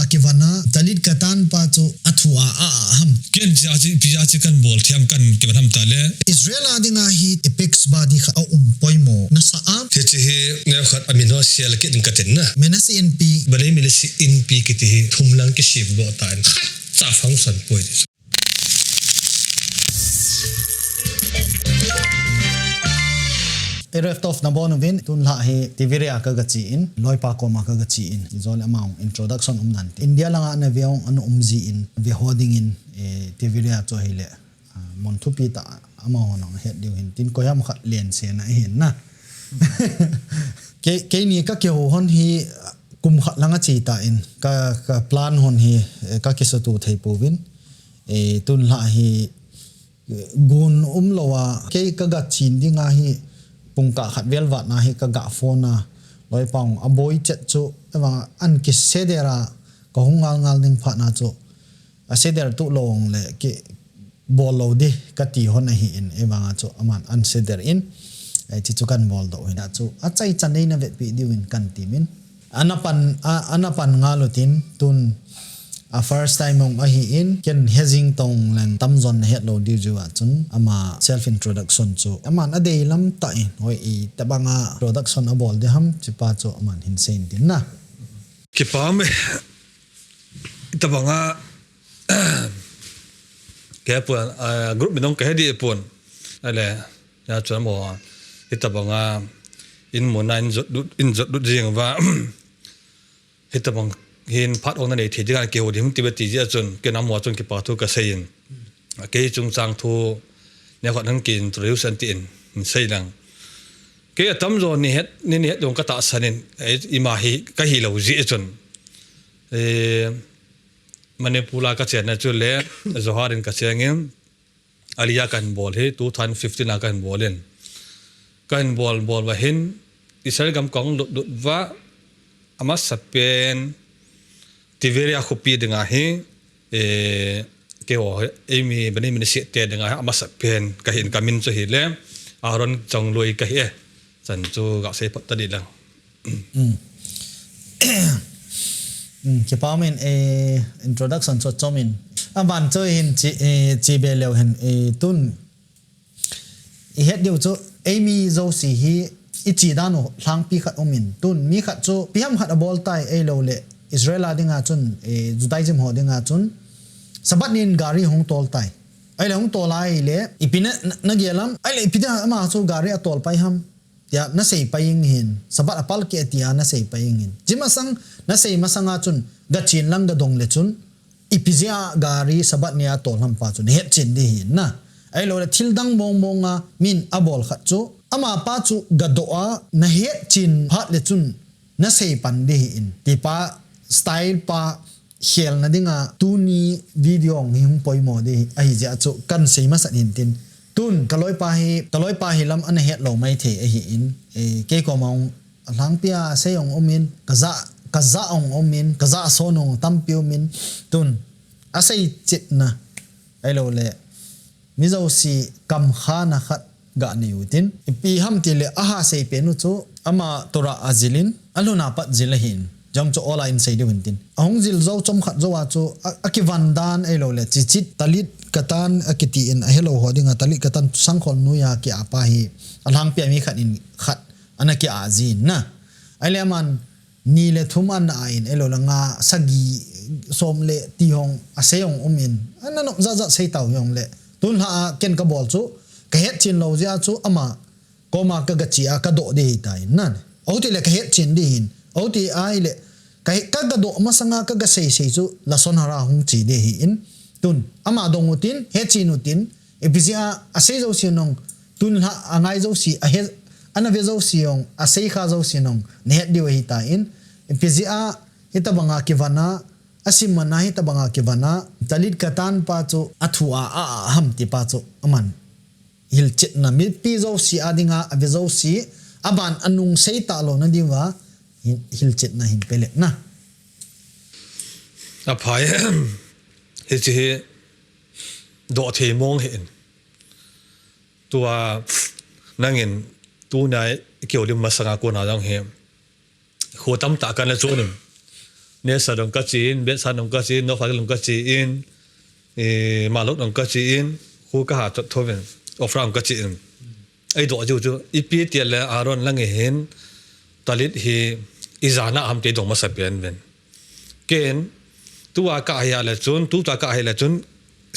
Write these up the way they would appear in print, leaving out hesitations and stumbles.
akivana dalit katan pa chu athua ham ken jaji kan bol thiam kan ke batham tale Israel adinga hi apex badi kha poimo na saam Hiche ne khat amino sial ke din katen na menas np balai mile si np ke ti thumlang ke ship do tan cha function poi Ereft of na bonuvin tun la he tiviria ka gachi in loipa ko ma ka gachi in zol amount introduction nan India langa na veong anu umzi in ve holding in tiviria to hele monthupi ta amount nang het diu hin tin ko yam khat len se na hin na ke ni ka ke hon hi kum khat langa chi ta in ka plan hon hi ka ke so tu thei povin tun la hi gun lowa ke ka gachin dinga hi pungka khat velvat na hi ka ga phone na loi pang aboi chet chu ewang an ki sedera ko ngal ning phat na chu a seder tu long le ki bol lo di ka ti hon hi in ewang chu aman an seder in ai chi chu kan bol do ina chu a chai chanei na vet pi diwin kan timin anapan ngalutin tun a first time ong ahi in ken hezing tong lan tamzon het lo di juwa chun ama self introduction chu aman adei lam ta in hoi I tabanga production abol de ham chipa chu aman hin sein din na ki pame tabanga ke pon group minong ke di pon ale ya chwa mo tabanga in mo nine jot du jing wa hitabang hin phat ong na nei thi jigan ke hodim tibeti ja chun ke nam mo chun ke pa thu ka sein ke chung chang thu ne khat hang kin introduction tin sei lang ke tam zo ni het dong ka ta sanin ima hi ka hi lo ji chun manipula ka chen na chu le zoharin ka chengem alia kan bol he 2015 la kan bolen kan bol wa hin isal gam kong lut wa ama sapen tiveria khopi denga he ke ho Eimi bani min se te denga ama sapen ka hin kamin chu hi le Ahron Chonglai ka he chan chu ga se pat tadi lang ke pamen introduction cho chomin aban cho hin chi be leo hen tun I het diu chu Eimi zo si hi ichi dano hlang pi khat omin tun mi khat chu piam khat abol tai e lo le Israel adinga chun judai jim ho dinga chun sabat nin gari hong tol tai ai le hong tolai le ipina na gelam ai le ipida ma chu gari atol pai ham ya na sei paying hin sabat apal ke tia na sei paying hin jimasang na sei masanga chun ga chin lang ga dong le chun ipizia gari sabat nia tol ham pa chun het chin di hin na ai lo le thil dang monga min abol khat chu ama pa chu ga doa na het chin phat le chun na sei pan di in tipa style pa hel na dinga tuni video ngi hung poimo de ai ja chu kan sei ma san hin tin tun kaloi pa hi lam an het lo mai the hi in ke ko maung lang pia seyong omin kaza ong omin kaza sonong tampio min tun asai chit na ai lo le mizo si kam khana khat ga ni utin pi ham ti le aha sei pe nu chu ama tora azilin aluna pat zilahin jong cho online sei de wintin ahong zil zo chom khat zo wa chu akivan dan ai lo le chichit talit katan akiti in hello hodinga talit katan sangkhol nu ya ki apa hi alang pe mi khat in khat anaki azin na ai le man ni le thuman na in elo langa sagi som le ti hong aseyong umin anano za sei taw yong le tun ha ken ka bol chu ka het chin lo ja chu ama koma ka gachia ka do de tai nan oti le ka het chin din oti ai le ka ga do masanga ka ga sei chu la son hara hung chi de hi in tun ama dong utin het chin utin epizia asei zo sinong tun ha angai zo si a he ana ve zo siong asei kha zo sinong ne het de hi ta in epizia hitabanga kivana asimana hitabanga kivana talit katan pa chu athua ham ti pa chu aman hil chit na mipi zo si adinga avezo si aban anung sei ta lo na diwa hil chit na hin pele na aphai he do the mong hin tua nangin tu nai kyo lim masanga ko na jang he khotam ta kan la chu nim ne sa dong ka chin be sa dong ka chin no fa dong ka chin ma lok dong ka chin khu ka ha chot thoven ofram ka chin ai do ju ipi ti le Ahron lang hen talit hi izana am te dong ma sa pen ven ken tua ka ya la chun tu ta ka la chun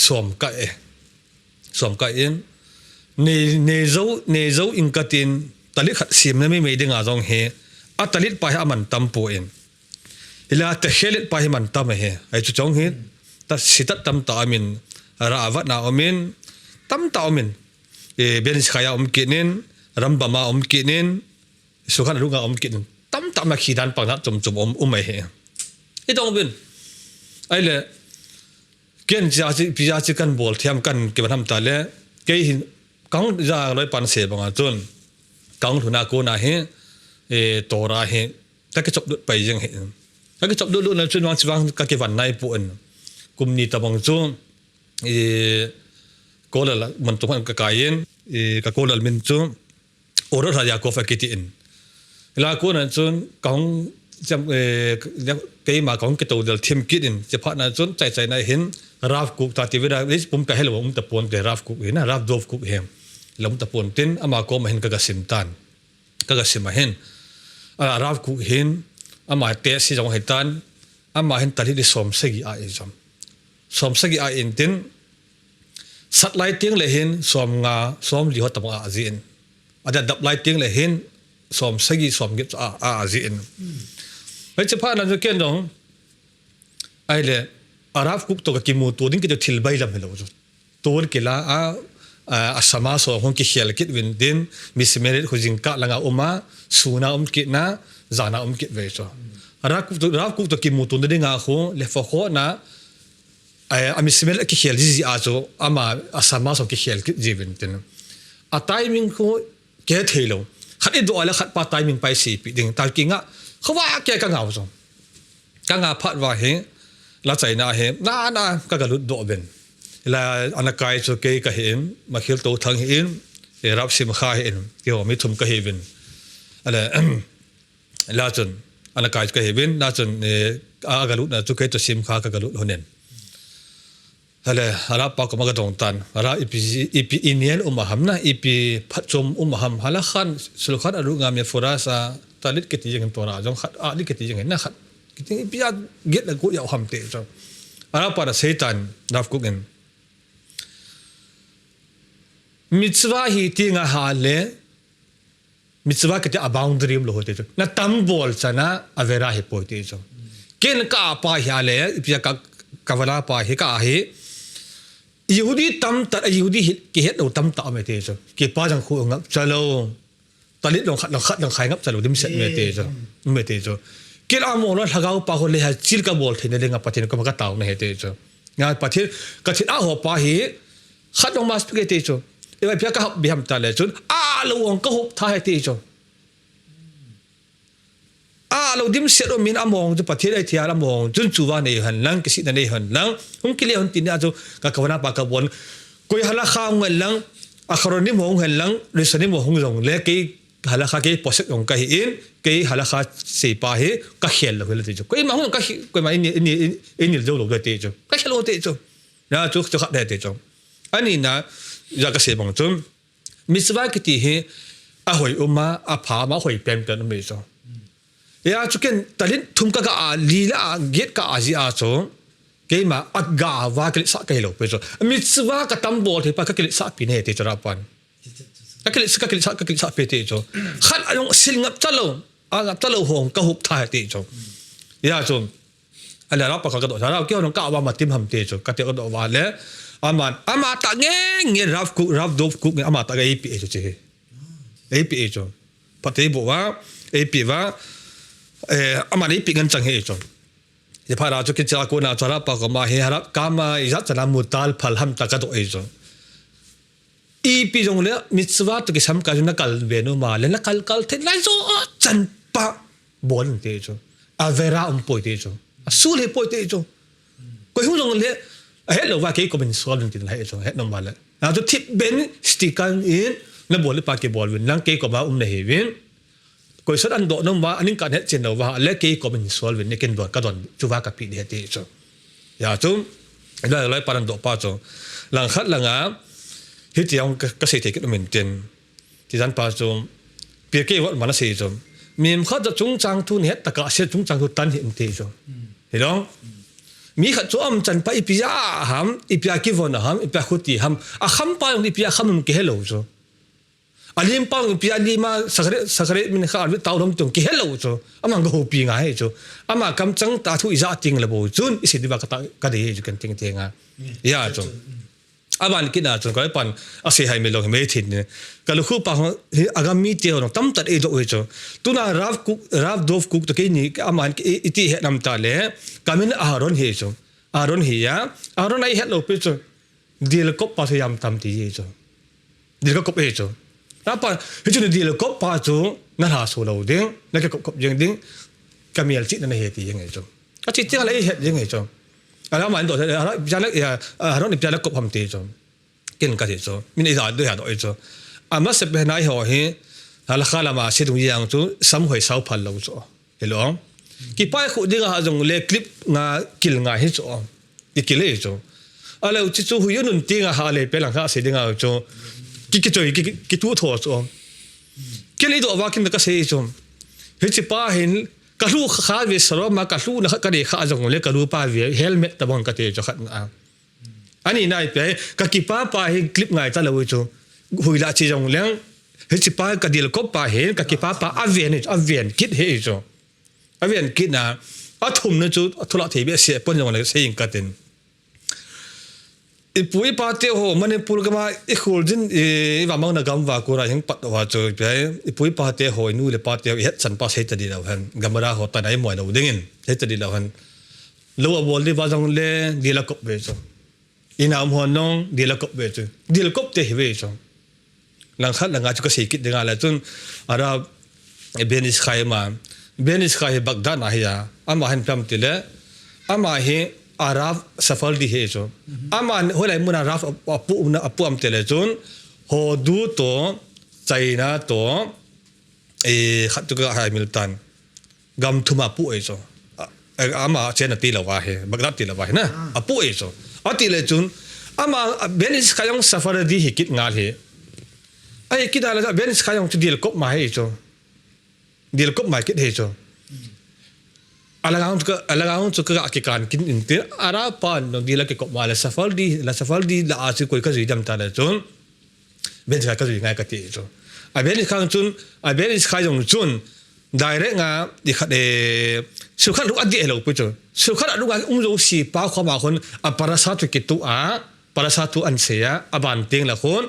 som ka in ne zo in ka tin talit khat sim na me dinga jong he a talit pa ha man tampo in ila ta helet pa hi man tam he ai chu chong he ta sitat tam ta min ra avat na omin tam ta omin ben khaya kinin rambama kinin sukhan runga kinin tam ta ma khidan pa na chum mai he I dong bin ai le ken ja chi kan bol thiam kan ke banam ta le ke hin kang ja loi pan se banga chun kang thuna ko na he tora he ta ke chop pai jeng he ta ke chop du na chun wang ka ke van nai pu an kum ni ta bang chu ko la man tu kan ka kayen ka ko la min chu ora ra ya ko fa ke ti in la ko na chun kang jam ke ma kong ke to dal thim kit in che pha na chun chai na hin raf ku ta ti vera is pum ka helo ta pon te raf ku hin raf dov ku hem lom ta pon tin ama ko ma hin ka sim tan ka sim ma hin raf ku hin ama te si jong hetan ama hin tali di som segi a jam som segi a in tin sat lai ting le hin som li hot ta a zin ada dap lai ting le hin som segi som get a zin ai che pha na jo ken dong ai le araf kuk to ka kimu to din ki to thil bai lam helo jo tor ke la a sama so hon ki khel kit win din mismere hujing ka langa uma suna ki na zana ki ve so araf kuk to kimu to din nga kho le fo kho na a mismere ki khel ji a jo ama asama so ki khel kit jibin tin a timing kho ke thelo khat do ala khat pa timing pai si pi ding ta ki nga khwa ke ka ngau so ka nga phat wa he la chai na he na ka ga lut do ben la anakai so ke ka hem ma khil to thang hin rap sim kha hin ke ho mi thum ka he ben ala la chun anakai ka he ben la chun a ga lut na chu ke to sim kha ka ga lut honen ala ara pa ko ma ga dong tan ara ipi inian umaham na ipi phat chom umham halakhan sulkhan aru nga me forasa talit ke ti jeng tora jong khat a li ke ti jeng na khat ki pia get la ko ya ham te so ara para setan daf ku gen mitzwa hi ti nga ha le mitzwa ke a boundary lo hote so na tam bol chana avera hi poite so ken ka pa ya le pia ka kawala pa hi ka hi yehudi tam ta yehudi ke het lo tam ta me te so ke pa jang khu ngap chalo talit long khat long khai ngap chalo dim set me te so kel amo lo lagau pa ho le ha chil ka bol thine le nga patin ko ka taw na he te so nga pathir ka thit a ho pa hi khat long mas pe te so e vai pya ka bi ham ta le chun a lo ong ka hop tha he te so a lo dim set o min among ju pathir ai thia among chun chuwa nei han lang ki si na nei han lang hum ki le hon tin a jo ka kawana pa ka bon koi halakha ngal lang Ahron mo hong lang resani mo hong jong le ke halakha ke posek ong ka hi in ke halakha se pa he ka khel lo le te jo ko ma hong ka ko ma in jo lo te jo ka khel lo te jo na chu chu khat te jo ani na ya ka se bang chum miswa ki ti he a hoi uma a pha ma hoi pem kan me jo ya chu ken talin thum ka a li la get ka a ji a cho ke ma aga wa ke sa ke lo pe jo miswa ka tam bol the pa ka ke sa pi ne te jo ra pan ka ke sa pe te jo khat ayong sil ngap chalo a ngap chalo hong ka hup tha te jo ya chu ala ra pa ka do ra ke on ka wa ma tim ham te jo ka te do wa le ama ta nge raf dov ku ama ta ga ip e jo che ip e jo pa te bo wa ip wa ama ni pi ngan chang he jo ye phara chu ke cha ko na chara pa ko ma he harap kama iza chana mutal phal ham ta ka do e jo ip jong le mitzwa to ke sam ka na kal be no ma le na kal the la zo chan pa bon te jo avera poi te jo asul he poi te jo ko hu jong le hello wa ke ko ben so lun tin la he jo he no ma le na to tip ben stick in na bol pa ke bol win lang ke ko ba ne he win koi sat an do no ma aning kan het chen lo wa le ke ko min sol wen ne ken do ka don chu wa ka pi de ti cho ya chum da lai paran do pa cho lang khat langa hi tiang ka se te ke min ten ti dan pa cho pi ke wa ma na se cho miem khat da chung chang thu net ta ka se chung chang thu tan hin te cho hiểu mi khat cho am chan pa ipia ham ipia ki von ham ipia khuti ham a kham pa yong ipia kham ke hello cho alim pa yong ipia li ma sakare min kha al taw dom tung ke hello cho amang go pi nga he cho ama kam chang ta thu iza ting la bo chun isi diwa ka de ju kan ting tenga ya cho aban kina cho ko pan ase hai me lo me thin ne ka lu khu pa agami te no tam tat e do e cho tuna rav dov kuk to ke ni aman iti he nam ta le kamin ahron he cho ahron hi ya ahron ai he lo pe cho dil ko pa so yam tam ti ye cho dil ko pe cho ta pa he chu dil ko pa cho na ha so lo ding na ke ko jeng ding kamel chi na he ti ye ngai cho ka chi ti la he ye ngai cho ala man do ala jala ya ahron ipya la ko pham ti cho ken ka ti cho min i da do ya do e cho ama se be nai ho he halakha lama se du yang chu sam hoi sau phal lo cho hello ki pai khu dinga ha jong le clip nga kil nga hi cho ti kile cho ala chi chu hu yun ti nga ha le pe lang ha se dinga cho ki choi ki tu tho cho ke le do wa kin ka se cho he chi pa hin ka lu kha ve saro ma ka lu na ka de kha jong le ka lu pa ve helmet ta bon ka te cho khat a ani nai pe ka ki pa hin clip ngai ta lo cho hui la chi jong leng he chi pa ka dil ko pa hin ka ki pa avian kit he cho avian kit na a thum na chu thula the be se pon jong le se ing ka ten i pui pa te ho mane pur ka ma i khul jin i wa mang na gam wa ko ra hing pat wa cho pe i pui pa te ho nu le pa te het san pa se ta di lo han gamara ho ta nai moi lo dingin he ta di lo han lo bol di ba jong le di la ko be cho ina umhon nong di la ko be cho di la ko te he be cho lang khat langa chu ka se kit dinga la chun ara benis khai bagda na ya ama han pam te le ama he araf safal di he cho ama holai mun araf apu am te le chun ho du to china to e khat tu ka hai miltan gam thuma pu e cho ama chen ti la wa he bagda ti la wa he na apu e cho ati le chun ama benis khayong safar di hikit ngal he ai kidala benis khayong chu dil kop ma he cho dil kop ma kit he cho alagaung chu ka ki kan kin in te ara pan no dila ke kop ma la safal di la asi koi ka jam ta la chun benis ka ji ngai ka ti cho a benis khang chun a benis khayong chun direct nga di khat e su khat lu adi elo pu cho su khat lu ga zo si pa kho ma khon a parasa tu ki tu a parasa tu an se ya aban ting la khon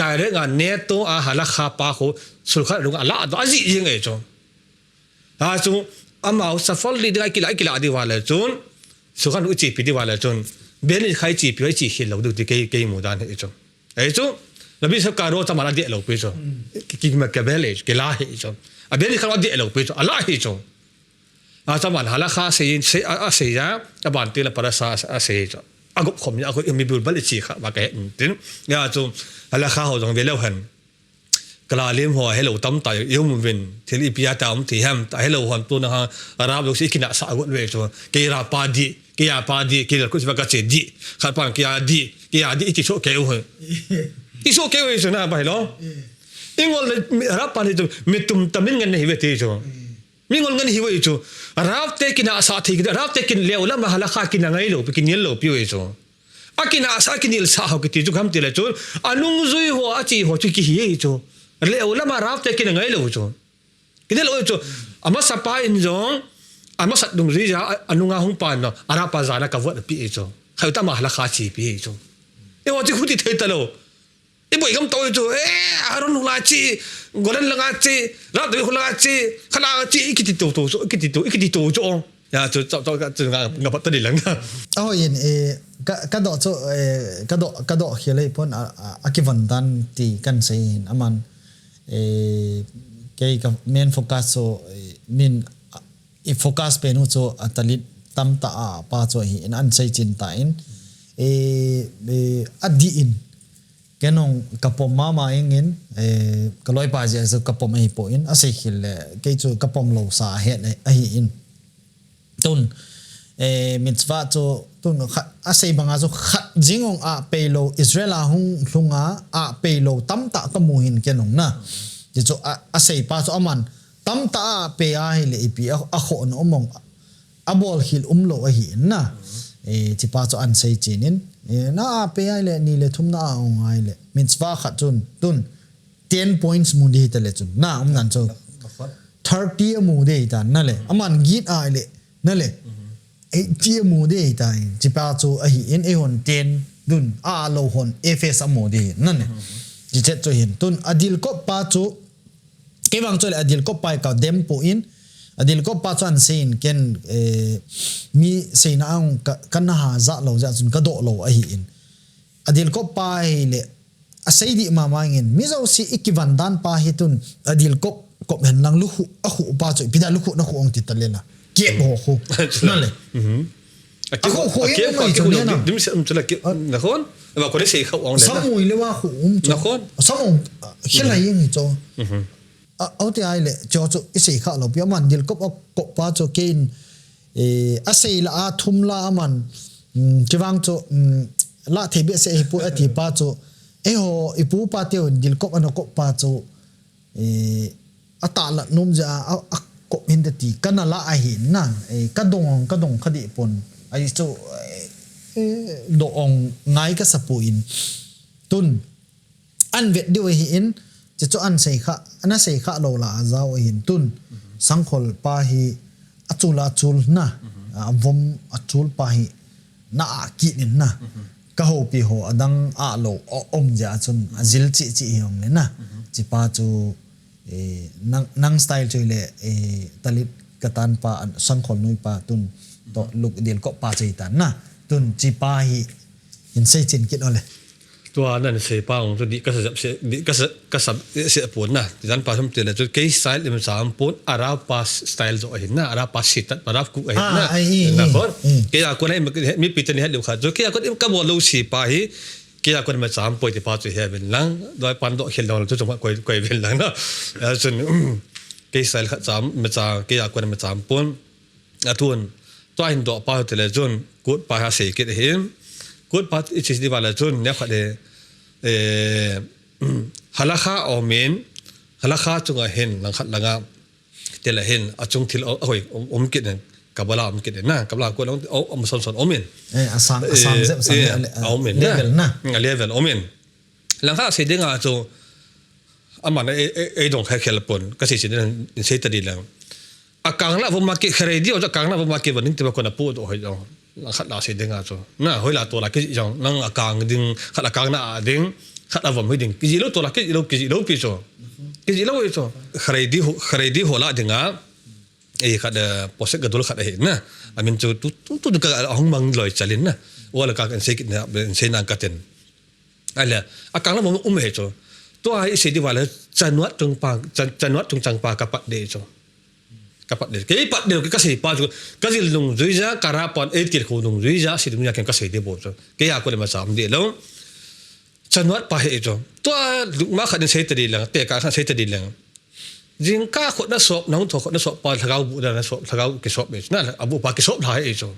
direct nga neto a halakha pa kho su khat lu ga la do aji yeng e cho ha chu ama safal li dai kila di wala chun su khat lu chi pi di wala chun beni khai chi pi chi hil lo du ti ke mu dan e cho e chu labi sa ka ro ta mala di elo pu cho ki ma ka bele ke la he cho a beni kha di elo pu cho ala he cho a ta man halakha se ya aban ti la parasa a se cho agop khom ya ko mi bul bal chi kha ba ka tin ya chu halakha ho jong ve lo han kala lim ho hello tam ta yum win thili pia ta ti ham ta hello hon tu na arab lo si kina sa got we cho ke ra pa di ke ko ba ka che di kha pa ke ya di ti so ke ho ti so ke we so na ba lo ingol rap pa ni tu mitum tamin ngan hi we ti cho mingol ngan hi we cho rap te kina sa thi rap te kin le la ma halakha kina ngai lo kin yel lo pi we cho akina sa kinil sa ho ki ti ju kham ti le cho anung zui ho a chi ho chu ki hi cho le ola ma rap te kin ngai lo cho kin lo cho ama sa pa in jong ama sat dung ri ja anunga hung pa no ara pa za na ka wa pi cho khai ta ma halakha chi pi cho e wa chi khu ti thei ta lo e boi gam to cho e aron la chi golan la chi ra de hu la chi khala chi ikiti to cho ya cho nga pa ta di lang oh in ka do cho ka do hele pon akivan dan ti kan sei aman ke ka main focus so min i focus pe nu cho atalit tam ta pa cho hi an sei chin ta in adi in kenong kapom mama ingin kaloi pa je so kapom hi po in ase khil ke chu kapom lo sa het a hi in tun mitzvah chu tun ase banga chu khat jingong a pelo Israel a hung hlunga a pelo tamta kamuhin kenong na je chu ase pa chu aman tamta a pe a hi le ipi a khon omong abol hil umlo a hi na chi pa chu an sei chinin na pe ai le ni le thum na ong ai le mitzvah khat chun tun 10 points mu de ta le chun na nan chu 30 mu de ta na le aman git ai le na le 80 mu de ta chi pa chu a hi in e hon 10 dun a lo hon fs a mu de na ne chi chet chu hin tun adil ko pa chu ke wang chu le adil ko pa ka dem po in adil ko pa chan sein ken mi sein ang kan ha za lo za chun ka do lo a hi in adil ko pa hi le a sei di ma ma ngin mi zo si ikivan dan pa hi tun adil ko hen lang lu hu a hu pa chu pida lu hu na hu ong ti talela ke ho hu na le ako ho ye mai chu na dim se chula ke na khon ba ko le sei kha ong le samui le wa hu na khon samong khela yin hi cho au ti ai le cho chu isi kha lo pia man dil ko pa cho kein a sei la a thum la man chiwang cho la thebe se pu a ti pa cho ho ipu pa te dil ko an ko pa cho ata la num ja a ko hin de ti kana la a hin na ka dong khadi pon ai cho do ong ngai ka sapuin tun an vet de hi in cho an sei kha ana sei kha lo la zaw hin tun sangkhol pa hi achula chul na vom achul pa hi na ki nin na ka ho pi ho adang a lo om ja chun azil chi hiong le na chi pa chu nang style chu le talit katan pa sangkhol nui pa tun to luk dil ko pa chei tan na tun chi pa hi in sei chin kit oleตัวนั่นเสียป้องตัวดีก็จะเสียดีก็สับเสียปุ่นนะที่นั่นพาชมเตลจุดเคสสไตล์มันสามปุ่นอาราปาสไตล์จะเห็นนะอาราปาสิตัดอาราคุกเห็นนะนะครับเกี่ยคนให้มีปีนี้ให้ดูขาดจุดเกี่ยคนก็บอกลูสีป้าฮีเกี่ยคนมันสามปุ่นที่พาจุดเห็นหลังโดยปันโดเห็นเราจุดจังหวะกวยเป็นหลังนะจนเคสสไตล์สามมันจะเกี่ยคนมันสามปุ่นทุนตัวเห็นโดป้าเตลจุนกูดป้าหาเสียกิดเห็นกูดป้าอิชิดีว่าเลยจุนเนี่ยเขาเดHALAKHA omin HALAKHA chung a hen lang khat langa tel a hen a chung thil oi kit nen kabala kit na kabala ko long son omin asam omin level na level omin lang kha se denga chu aman e dong kha khel pon ka se sin se ta di lang akang la vom market khare di o akang la vom market ban te ba ko na pu do hoi dong lang khat la se denga chu na hoi la to la ke jong nang akang ding khat akang na ding khat avom hoi ding ki lo to la ki lo pi chu ki lo hoi chu khare di hola dinga e khat posek gadol khat he na amin chu tu ka hong mang loi chalin na wala ka kan se ki na se na ka ten ala akang la mo he chu to ai se di wala chanwat tung chang pa ka pat de chu kapat de ke pat de ka se pa chu ka sil lung zuija karapon e tir khu lung zuija si dunya kan ka se de bo chu ke ya ko le ma sam de lo chanwat pa he chu to ma kha de se te de lang te ka kha se te de lang jing ka kho na sop nang tho kho na sop pa thagau bu da na sop thagau ke sop be na abu pa ke sop la he chu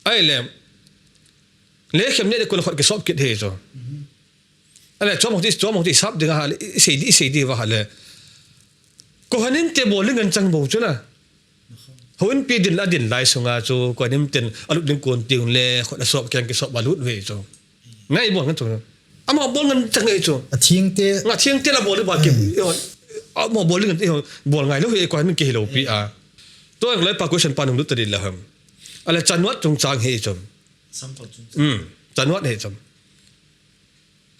ai le khem ne de ko kho ke sop ke he chu ala chom ti sap de ha se di wa ha le ko hanin te boling an chang bo chuna hoin pi din la din lai sunga chu ko nim ten alu din kon tiung le kho da sop kyang ke sop balut ve chu ngai bo ngan chu ama bol ngan chang ei chu thieng te la bol ba ke mo boling an bol ngai lo he ko hanin ke hilo pi a to ang lai pa question pa nung lu tadi la ham ala chanwat chung chang he chu chanwat he chu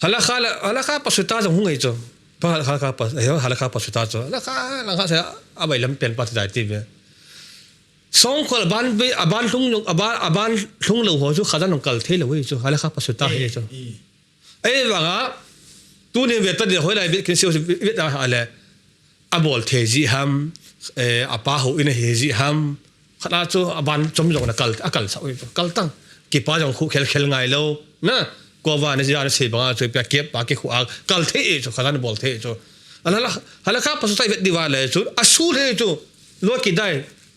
halakha pasuta jong ngai chu pa halakha pasuta chu halakha sa abai lam pen pa dai ti be song khol ban be aban hlung lo ho chu khadan nong kal the lo wi chu halakha pasuta he chu ai wanga tu ne ve ta de hoi lai be kin se ve ta ala abol the ji ham apa ho in he ji ham khana chu aban chom jong na kal sa wi kal tang ki pa jong khu khel ngai lo na ก็ว่าในยาเสียบางช่วยเปียเก็บปากเก็บขวางกัลเทจูขนาดบอลเทจูอันนั้นละฮัลโหลภาษาไทยดีว่าเลยจูอาสูเลยจูล้วนกินได้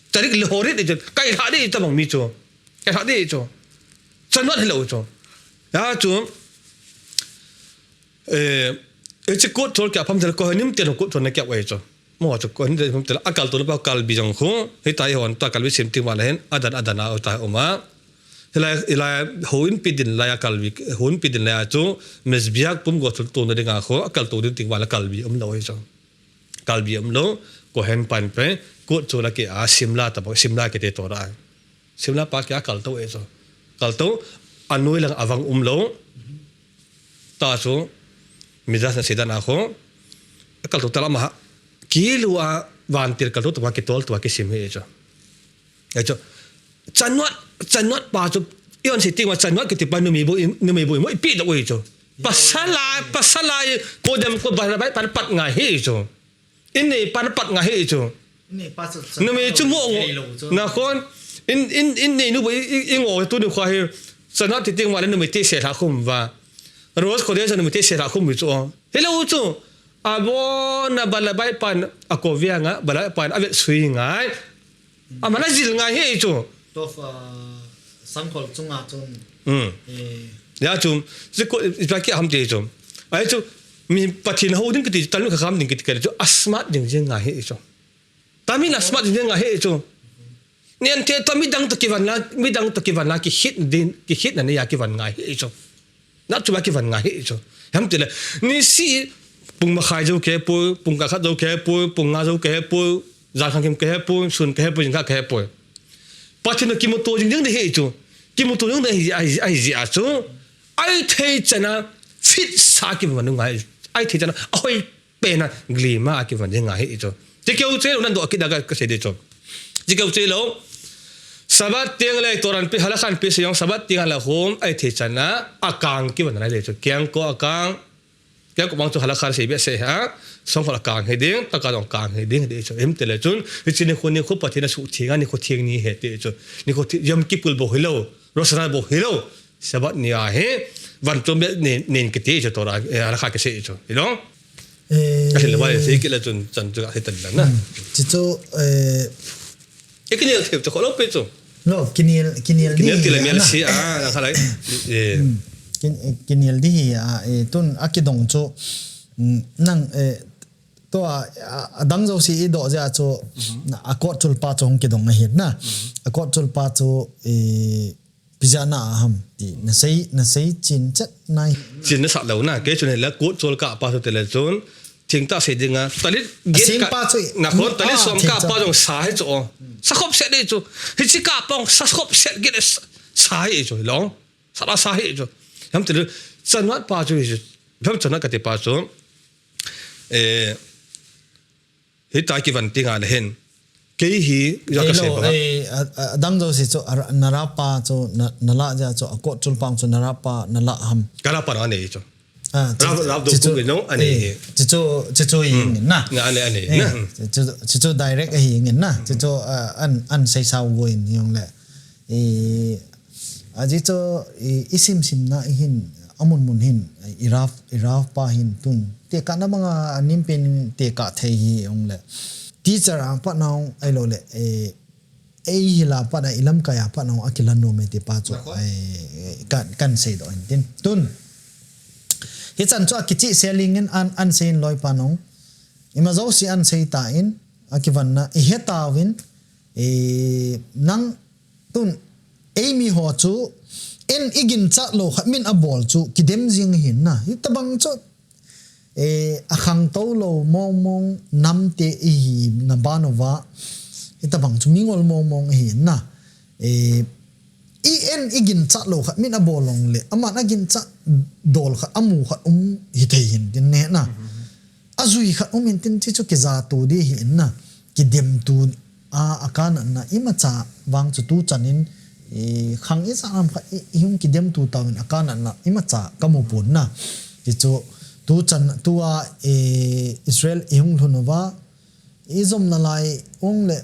แต่นี่ลหอริจูไก่ท่าดีจะบังมีจูไก่ท่าดีจูฉันว่าให้เราจูจูจะกดโจรแกพัมจะก็ให้นิ่มเตียนกดโจรในแกไว้จูมั่วจูก็นี่ผมจะอากาศตัวนี้เป็นอากาศบิจงคูให้ตายหัวตัวอากาศวิเศษที่ว่าเลยอาจารย์เอาตายออกมาఇలా హోయిన్ పిదిన్ లయా కల్వి హోయిన్ పిదిన్ లయా చో మెస్బియాక్ పుమ్ గోతుల్ తో నదిగా ఖో అకల్ తో దిన్ తివాల కల్వి లో హేచో కల్వి లో ko hen pan pe ko chola ke a simla ta simla ke te tora simla pa ke kal to e so kal to anoi lang awang lo ta so mizas na sidan a kho kal to tala ma kilu a van tir kal to ke tol to ke sim he so echo chanwat pa chu yon si ting wa chanwat ke ti pa numi bo mo pi da we chu pasala ko dem ko ba ba pat nga he chu ini pan pat nga he chu ini pas numi chu mo na kon in ni nu bo ngo tu nu kha he chanwat ti ting wa le numi te se tha khum wa rose ko de sa numi te se tha khum chu hello chu abo na bala bai pan akovia nga bala pan ave sui nga amana zil nga he chu tof sangkol chunga chun ya chum ziko iplaki hamte chum ai chu mi pathin ho ding kiti talu kham ding kiti kare chu asmat ding jeng nga he chu tamin asmat ding nga he chu nian te tami dang to kivan la ki hit na ne ya kivan nga he chu na chu ba kivan nga he chu hamte le ni si pung ma khai jo ke pu pung ka khat jo ke pu pung nga jo ke pu za khang kim ke pu sun ke pu jing ka ke pu pathin ki mo to jing jing de he chu ki mo to jing de ai ji a chu ai thei chana fit sa ki man nga ai thei chana oi pe na gli ma ki man nga he chu ti ke u che nan do ki daga ka se de chu ti ke u che lo sabat tiang le toran pi halakhan pi seyong sabat tiang la hom ai thei chana akang ki man na le chu kyang ko akang kyang ko bang chu halakha se be se ha song phala kang he ding ta ka dong kang he ding de chu em tele chun chi ni khoni khu pathina su thinga ni khu thieng ni he te chu ni khu yam ki pul bo hilo rosana bo hilo sabat ni a he van chom be nen ke te chu to ra halakha ke se chu you know cái là vậy thì cái là chun chun chu he tan na chi chu cái này thì cho lop pe chu lo kinil ti la mel si a khalai kinil di tun akidong chu nang to adang zo si do ja chu akot chul pa chong ki dong hi na akot chul pa chu pizana ham ti na sei chin chat nai chin na sa lo na ke chu ne la ko chul ka pa chu te le chun thing ta se dinga talit get pa chu na ko talit som ka pa jong sa he chu sa khop se de chu hi chi ka pong sa khop se get sa he chu long sa he chu ham te chan wat pa chu hi pham chana ka te pa chu hi ta ki van tinga le hen ke hi ya ka se ba dang zo si chu narapa chu nala ja chu akot chul pang chu narapa nala ham kala pa na ne chu rab do ku no ani chu yin na ani chu direct hi ngin na chu an sei sao goin yong le aji chu isim sim na hin amun mun hin iraf pa hin tun te ka na mga anim pen te ka thei hi ong le teacher ang pa naw ai lo le hila pa na ilam kaya pa naw akilan no me te pa chu kan sei do tin tun hi chan chu kichi selling an sein loi pa naw ima zo si an sei ta in akivan na heta win nang tun Eimi ho chu en igin cha lo khamin a bol chu kidem jing hin na hi tabang chu a khang to lo mong nam te i na banova hi tabang chu mingol mong hin na en igin cha lo khamin a bolong le ama na gin cha dol kha amu kha hi thei hin din ne na azui kha in tin chi chu ke za tu di hin na kidem tu akana na ima cha wang chu tu chanin khang is am kha yung kidem tu tawin akana na imacha kamupun na chu tu chan tua Israel yung thunwa izom na lai ong le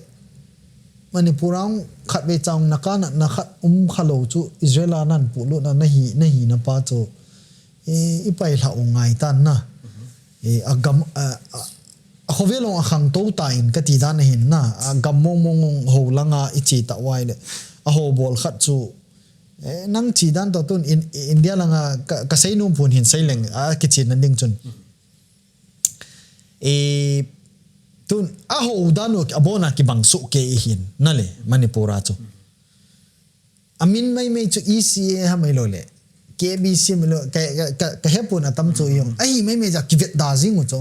manipurang khat be chang nakana na khat khalo chu Israel nan pu lu na hi na pa chu ipai la ngai tan na agam khovelo khang to ta in ka ti dan hin na agam mong ho langa ichi ta wai le a ho bol khat chu nang chi dan to tun in India langa ka sei num pun hin sei leng a ki chin nan ding chun tun a ho dan ok abona ki bang su ke hin na le Manipura chu amin mai chu ECA ha mai lo le KBC mai lo ka hepun atam chu yong ai mai ja ki vet da jing chu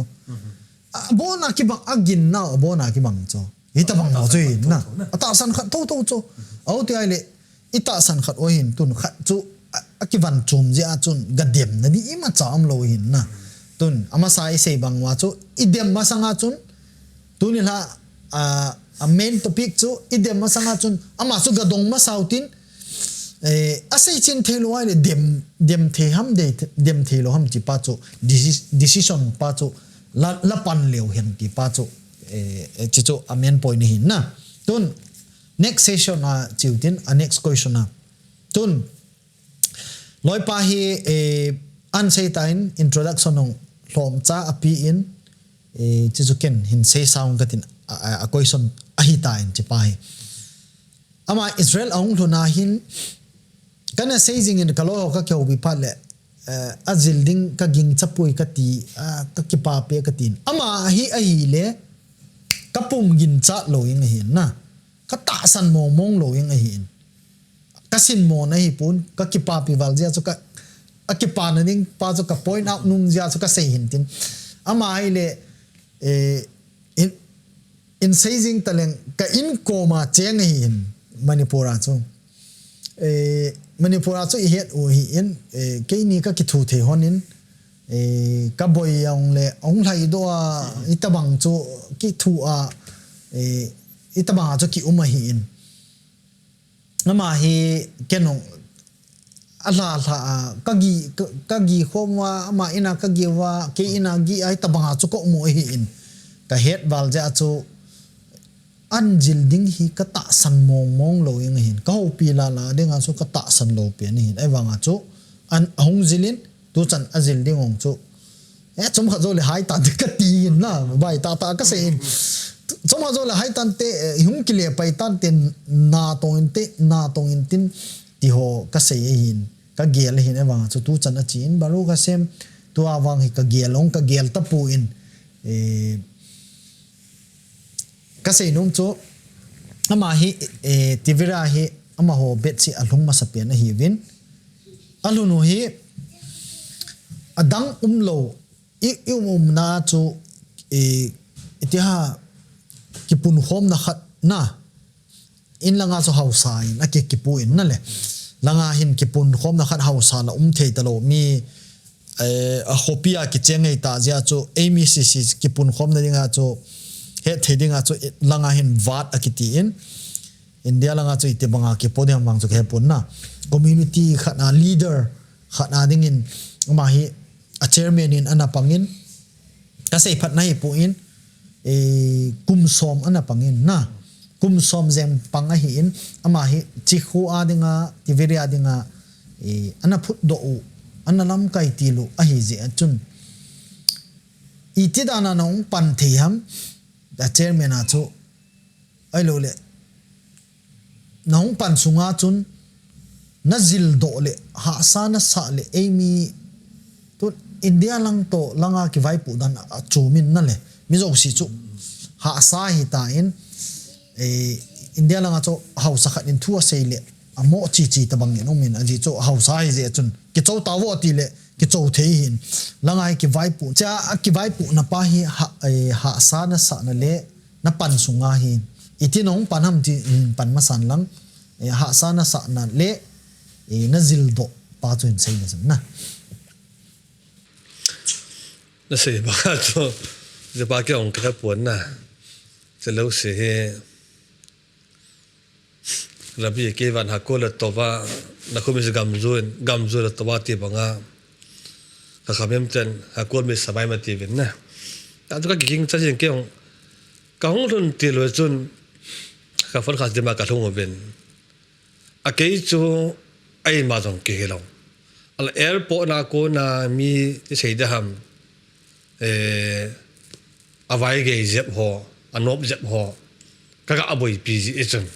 abona ki bang agin na abona ki bang chu ita bang mo chu na ata san khat to chu au ti ai le ita san khat o hin tun khat chu akivan chum je a chun gadem na ni ima cham lo hin na tun ama sai sei bang wa chu idem ma sanga chun tun la a main topic chu idem ma sanga chun ama chu gadong ma sautin asai chin thelo ai le dem the ham de dem thelo ham chi pa chu decision pa chu la pan leo hen ti pa chu chi chu a main point hin na tun next session a chiutin a next question na tun loi pa hi an sei tain introduction ong hlom cha api in chi chu ken hin sei sound katin a question a hi tain chi pa hi ama Israel ong thuna hin kana seizing in kalo ka kyo bi pa le azil ding ka ging chapui ka ti ka ki pa pe ka tin ama hi a hi le kapum gin cha lo ing hin na ka ta san mong lo ing hin kasin mo na hi pun ka ki pa pi wal ja chu ka akipa na ning pa chu ka point out nung ja chu ka sei hin tin ama hi le in seizing taleng ka in koma cheng hin Manipura chu Manipura chu het o hi in ke ni ka ki thu the honin ka boy yang le ong lai do itabang chu ki thu a itabang chu ki hi in nama hi kenong ala kagi khomwa ama ina kagi wa ke ina gi ai tabang chu ko mo hi in ka het wal ja chu an jilding hi ka ta san mong lo ing hin ka ho pi la ding a chu ka ta san lo pe ni hin ai wanga chu an hong jilin tu chan a jilding ong chu chom kha zo le hai ta ka ti na bai ta ka se chom kha zo le hai tan te hum ki le pai tan ten na tong in tin ti ho ka se hin ka gel hin ai wanga chu tu chan a chin baru ka sem tu awang hi ka gelong ka gel ta pu in kasi nung chu ama hi tivira hi ama ho bet si alung masapia na hi win alunu hi adang umlo na chu itiha kipun khom na khat na in langa chu hausa in ake kipu in na le langa hin kipun khom na khat hausa la thei talo mi a hopia ki chengai ta ja chu Eimi kipun khom na dinga chu he theding a chu langa hin Vaad akiti in India langa chu ite banga ki podium wang chu he pun na community khana leader khana ding in ma hi a chairman in ana pangin ka sei phat na hi pu in kum som ana pangin na kum som zem panga hi in ama hi chi khu a dinga tiveria dinga ana phut do u ana lam kai ti lu a hi je chun iti dana nong pan thei ham da chairman a chu ai lo le nong pan sunga chun na zil do le ha sa na sa le Eimi to India lang to langa ki vai pu dan a chumin na le mi zo si chu ha sa hi ta in India langa chu hausa khat in thua sei le amo chi ta bang no min aji chu hausa hi je chun ki chou ta wo ti le ki chou thei hin langa ki vai pu cha ki vai pu na pa hi ha sa na le na pan sunga hi iti nong panam ti pan masan lang ha sa na le na zil do pa chu in sei na sam na sei ba chu je ba ke ong ka pon na se lo se he rabi ke van ha ko la to ba na ko mi se gam zo la to ba ti banga ka khamem chen ha ko mi sabai ma ti vin na ta chu ka king cha jin ke ong ka hong run ti lo chun ka fon khas de ma ka thong ven a ke chu ai ma jong ke lo al airport na ko na mi ti sei da ham avai ge zep ho anop zep ho kaga aboi pi ji echun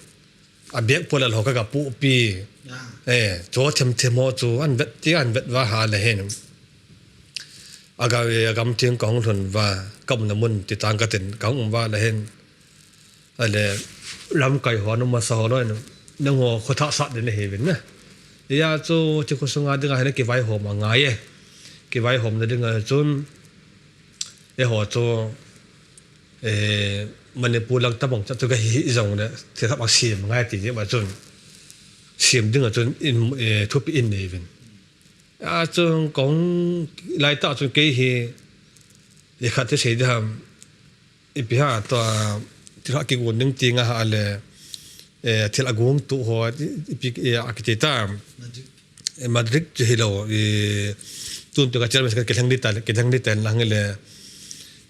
abek polal ho kaga pu pi cho them ho chu an vet wa ha le hen aga agam ting kong thon wa kam na mun ti tang ka ten kong wa le hen ale lam kai ho no ma sa ho no nang ho khotha sa de ne he ben na ya chu chi ko sunga de ga ne ki vai ho ma nga ye ki vai hom de nga chun ho chu Manipur lang tabong cha tu ga hi zong de the thap sim ngai ti je ba chun sim ding a chun in thup in ne ven a chung kong lai ta chun ke hi e khat te sei da i pi ha to ti ha ki gon ning ti nga ha le thil agum tu ho i pi architecta Madrid je hilo tun to ka chal mes ke thang ni tan lang le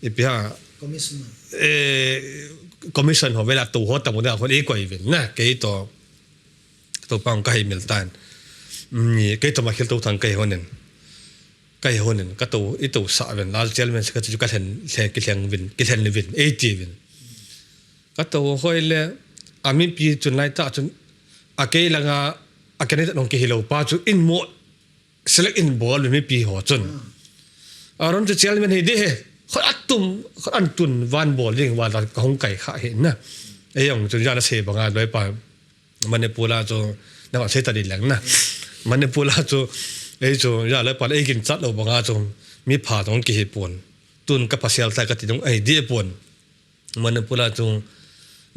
i pi ha commission ho vela tu ho ta mo da ho e ko i ven na ke to pang ka hi mil tan ni ke to ma khil to thang kai honen ka to i to sa ven la chal mes ka chu ka thlen se ki thlang vin ki thlen vin e ti vin ka to hoi le ami pi chun lai ta chun a ke langa a ke ne nong ke hilo pa chu in mo select in ball mi pi ho chun aron chu chal men he de he khot atum khot antun van ball ring wa la kong kai kha he na e yong chun ja la se banga loi pa Manipur la chu na wa se ta di lang na Manipur la chu e chu ja la pa e kin chat lo banga chu mi pha dong ki he pon tun ka pasial ta ka ti dong ai di pon Manipur la chu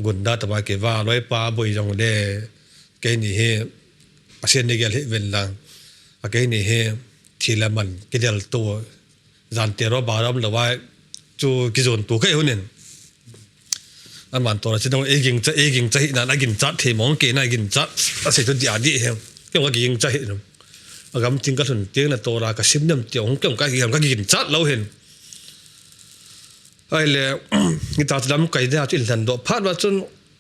gunda ta ba ke wa loi pa boi jong le ke ni he asen ne gel he ven la a ke ni he thila man ke del to zan te ro ba ram lo wa chu ki zon tu ke hunen an man to chi dong e ging cha hi na la gin cha the mong ke na gin cha a se tu dia di he ke wa ging cha hi no agam ting ka thun te na to ra ka sim nam te ong ke ka gin cha lo hen ai le ni ta lam kai da til dan do phat wa chun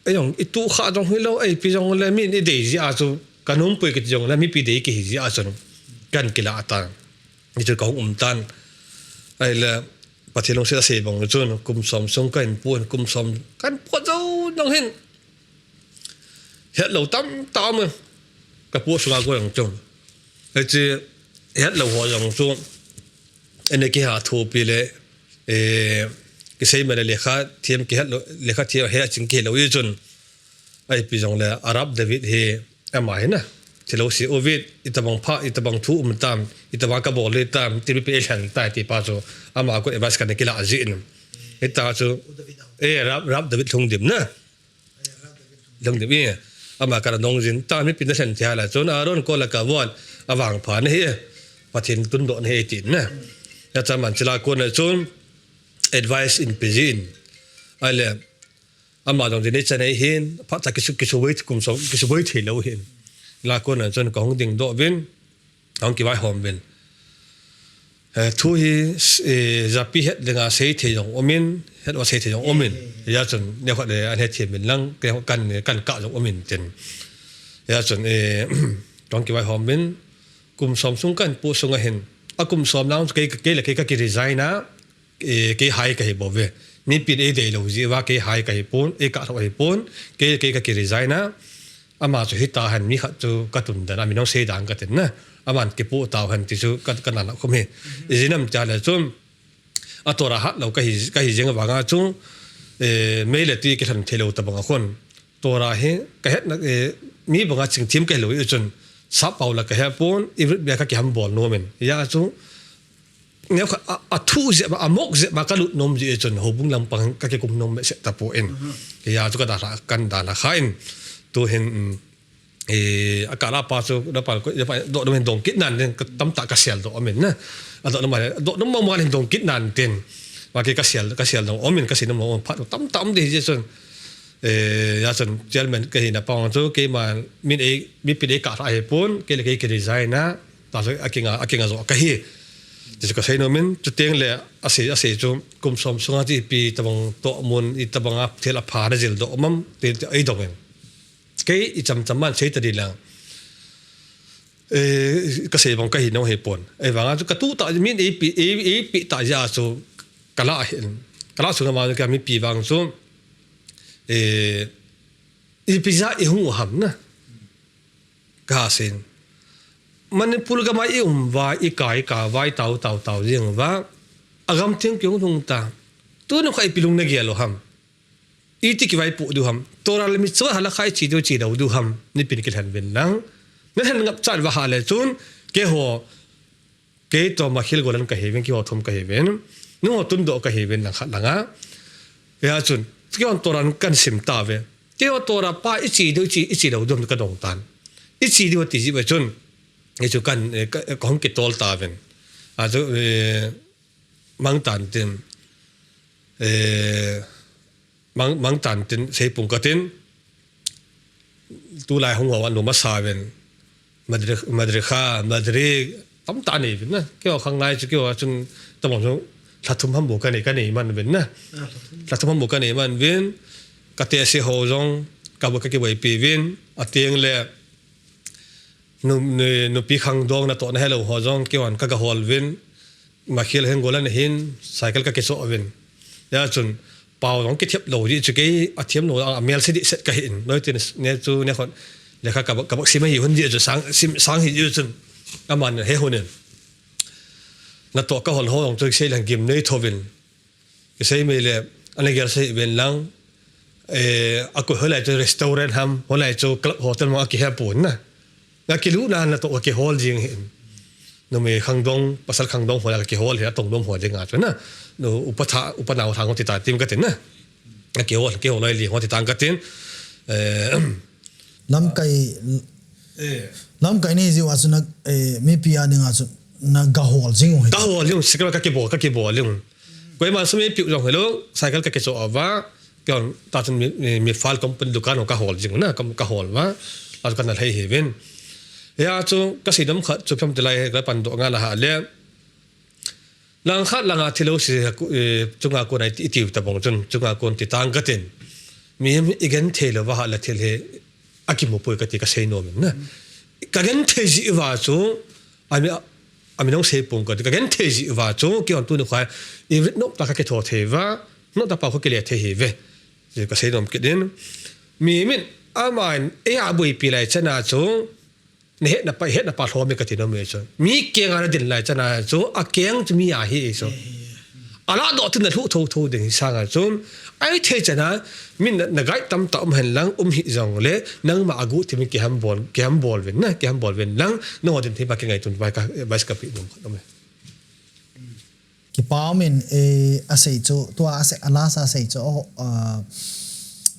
ai yong i tu kha jong hi lo ai pi jong le min i de ji a chu kanum pui ke jong la mi pi de ki ji a chun kan kila ata ni chu ka tan ai le pathilong se se bong chun kum som song kan puan kum som kan po zo nong hin het lo tam ka pu sunga go yang chong ai chi het lo ho yang chu ene ki ha thu pi le cái xây mà le kha thiam ki hat le kha thia he ching ki lo yi chun ai pi jong le Arab David he amai na thilo si ovid itabang pha itabang thu tam itabang ka bol le tam ti pi han ta ti pa cho ama ko e bas kan ki la azin eta chu Arab David thong dim na long dim ye ama ka nong jin ta mi pi na san thia la chon Ahron ko la ka wal awang pha ne he pathin tun do ne he ti na ya cha man chila ko na chon advice in pizin ale ama dong de chane hin pha ta kisu wait kum so kisu wait he lo hin la ko na chon kong ding do vin ong ki vai hom vin thu hi zapi het lenga sei the jong omin het wa sei the jong omin ya chon ne kha de an he thi min lang ke kan ka jong omin ten ya chon kong ki vai hom vin kum som sung kan pu sunga hin akum som nang ke le ke ka ki resign na ke hai ka hi bove mi pi e de lo ji wa ke hai ka hi pon e ka hi pon ke ka ki resign na ama chu hita han mi kha chu ka tun da na mi no se dang ka ten na aman ke pu taw han ti chu ka na khom he jinam cha la chum atora ha lo ka hi jeng wa nga chu me le ti ke than thelo ta banga khon tora he ka het na mi banga ching thim ke lo i chun sa paula ka he pon i be ka ki ham bol no men ya chu nếu à thu dễ mà mốc dễ mà các lụt nôm dễ chuẩn hồ bung làm bằng các cái cùng nôm sẽ tập bộ in thì giờ chúng ta đã cần đã là khai tôi hiện cả là pa số đó phải độ nó đồng kỹ năng nên tấm tạ cái sẹo độ mình nè độ nó mà hình đồng kỹ năng tiền và cái sẹo độ mình cái gì nó phát tấm thì dễ chuẩn giờ chuẩn chơi mình cái gì là bằng số cái mà mình bị bị cả hai bốn cái design na ta rồi akinga rồi cái gì chỉ có thấy nó mình chút tiếng lệ ase chú cùng xóm xuống thì pi tabang to mun i tabang ap thela phá ra jil do mắm thì ấy đâu em cái chăm man sei ta đi lang cái xe bằng cái hình nó hệ bồn và cái tu tại miền bị tại gia số cái lá số mà cái mipi vàng số pizza hung hầm nè cái sen mình pul cái máy và cái cả vai tàu riêng và agam tiếng tiếng thùng ta tôi nó khai pilung này lo hầm ít cái vai phụ du hầm tôi là mình số halakha chỉ đầu du hầm nên pin cái hành viên lăng nên hành ngập chặt và hà lệ chun cái hồ cái to mà khil golan cái heaven cái hồ thom cái heaven nó hồ tuân độ cái heaven là khát lăng á cái chun cái hồ toran căn sim ta về cái hồ tora pa ít đầu du cái đồng tan ít chỉ đầu tí gì vậy chun cái chỗ căn con cái tol ta về chỗ mang tàn tiền mang tàn tiền xây bùng cái tiền tu lại không hòa nó mất sai về Madrikha tấm tàn này vậy nè cái khang này chứ cái chúng tấm lòng là thum hâm bồ cái này mình vậy nè là thum hâm bồ cái này mình vậy cái tiền sẽ hồ rong cái bài pi vậy tiếng là nó pi khang dong là tụi nó hello hồ rong cái hồ vậy mà khi là người lên hin cycle cái số vậy ya chun bao rong cái thiệp đầu đi chứ cái thiệp đầu mail sẽ đi set cái hình nói tiền nè chú nè con để các bác sĩ mới hiểu hơn gì cho sáng hiểu chun cái mà hết hồn nên là tụi cái hồn hồn tôi xây làm game nơi thôi vậy cái xây mới là anh ấy xây bên lăng aku hồi lại cho restaurant ham hồi lại cho club hotel mà cái hẹp bốn nè cái lúc nào là tụi cái hall riêng hiện nó mới khang dong pasal khang dong hồi lại cái hall thì tổng dong hồi riêng à chứ nè nó upanau thang họ thì ta tìm cái tiền nè cái hall này liền họ thì tăng cái tiền lâm cái này gì vậy na mipi aning asu na gahol jing cycle cái bộ liền quay mà số mipi dòng hello cycle cái số và cái ta chân mi file company dukan ho gahol jing na gahol và ở cái này hay bên ya chu cái gì đó khát chụp phim lại cái bản đồ nga là hạ lệ lang khát lang thilo si chung aku này tiêu tập bông chung aku ti tang cái tiền mi igen thelo và hạ là thelo akimu poi cái cái no men na cái gen thezi va chu ami nong se pung cái gen thezi va chu ki on tu no khai i no ta cái tho the va no ta pa ko ke le the he ve cái sei nom ke den mi min amain bui pi lai chana chu ne het na pa thom me ka ti no me chu mi ke nga din lai chana chu a keng chu mi hi so ala do tin na thu de sa nga chu ai the chana min na gai tam hen lang hi jong le nang ma agu ti mi ke ham bol ven na ke ham bol ven lang no din thi ba ke ngai tun ba ka pi dum khatom le ki pawmin asei chu to ase ala sa sei chu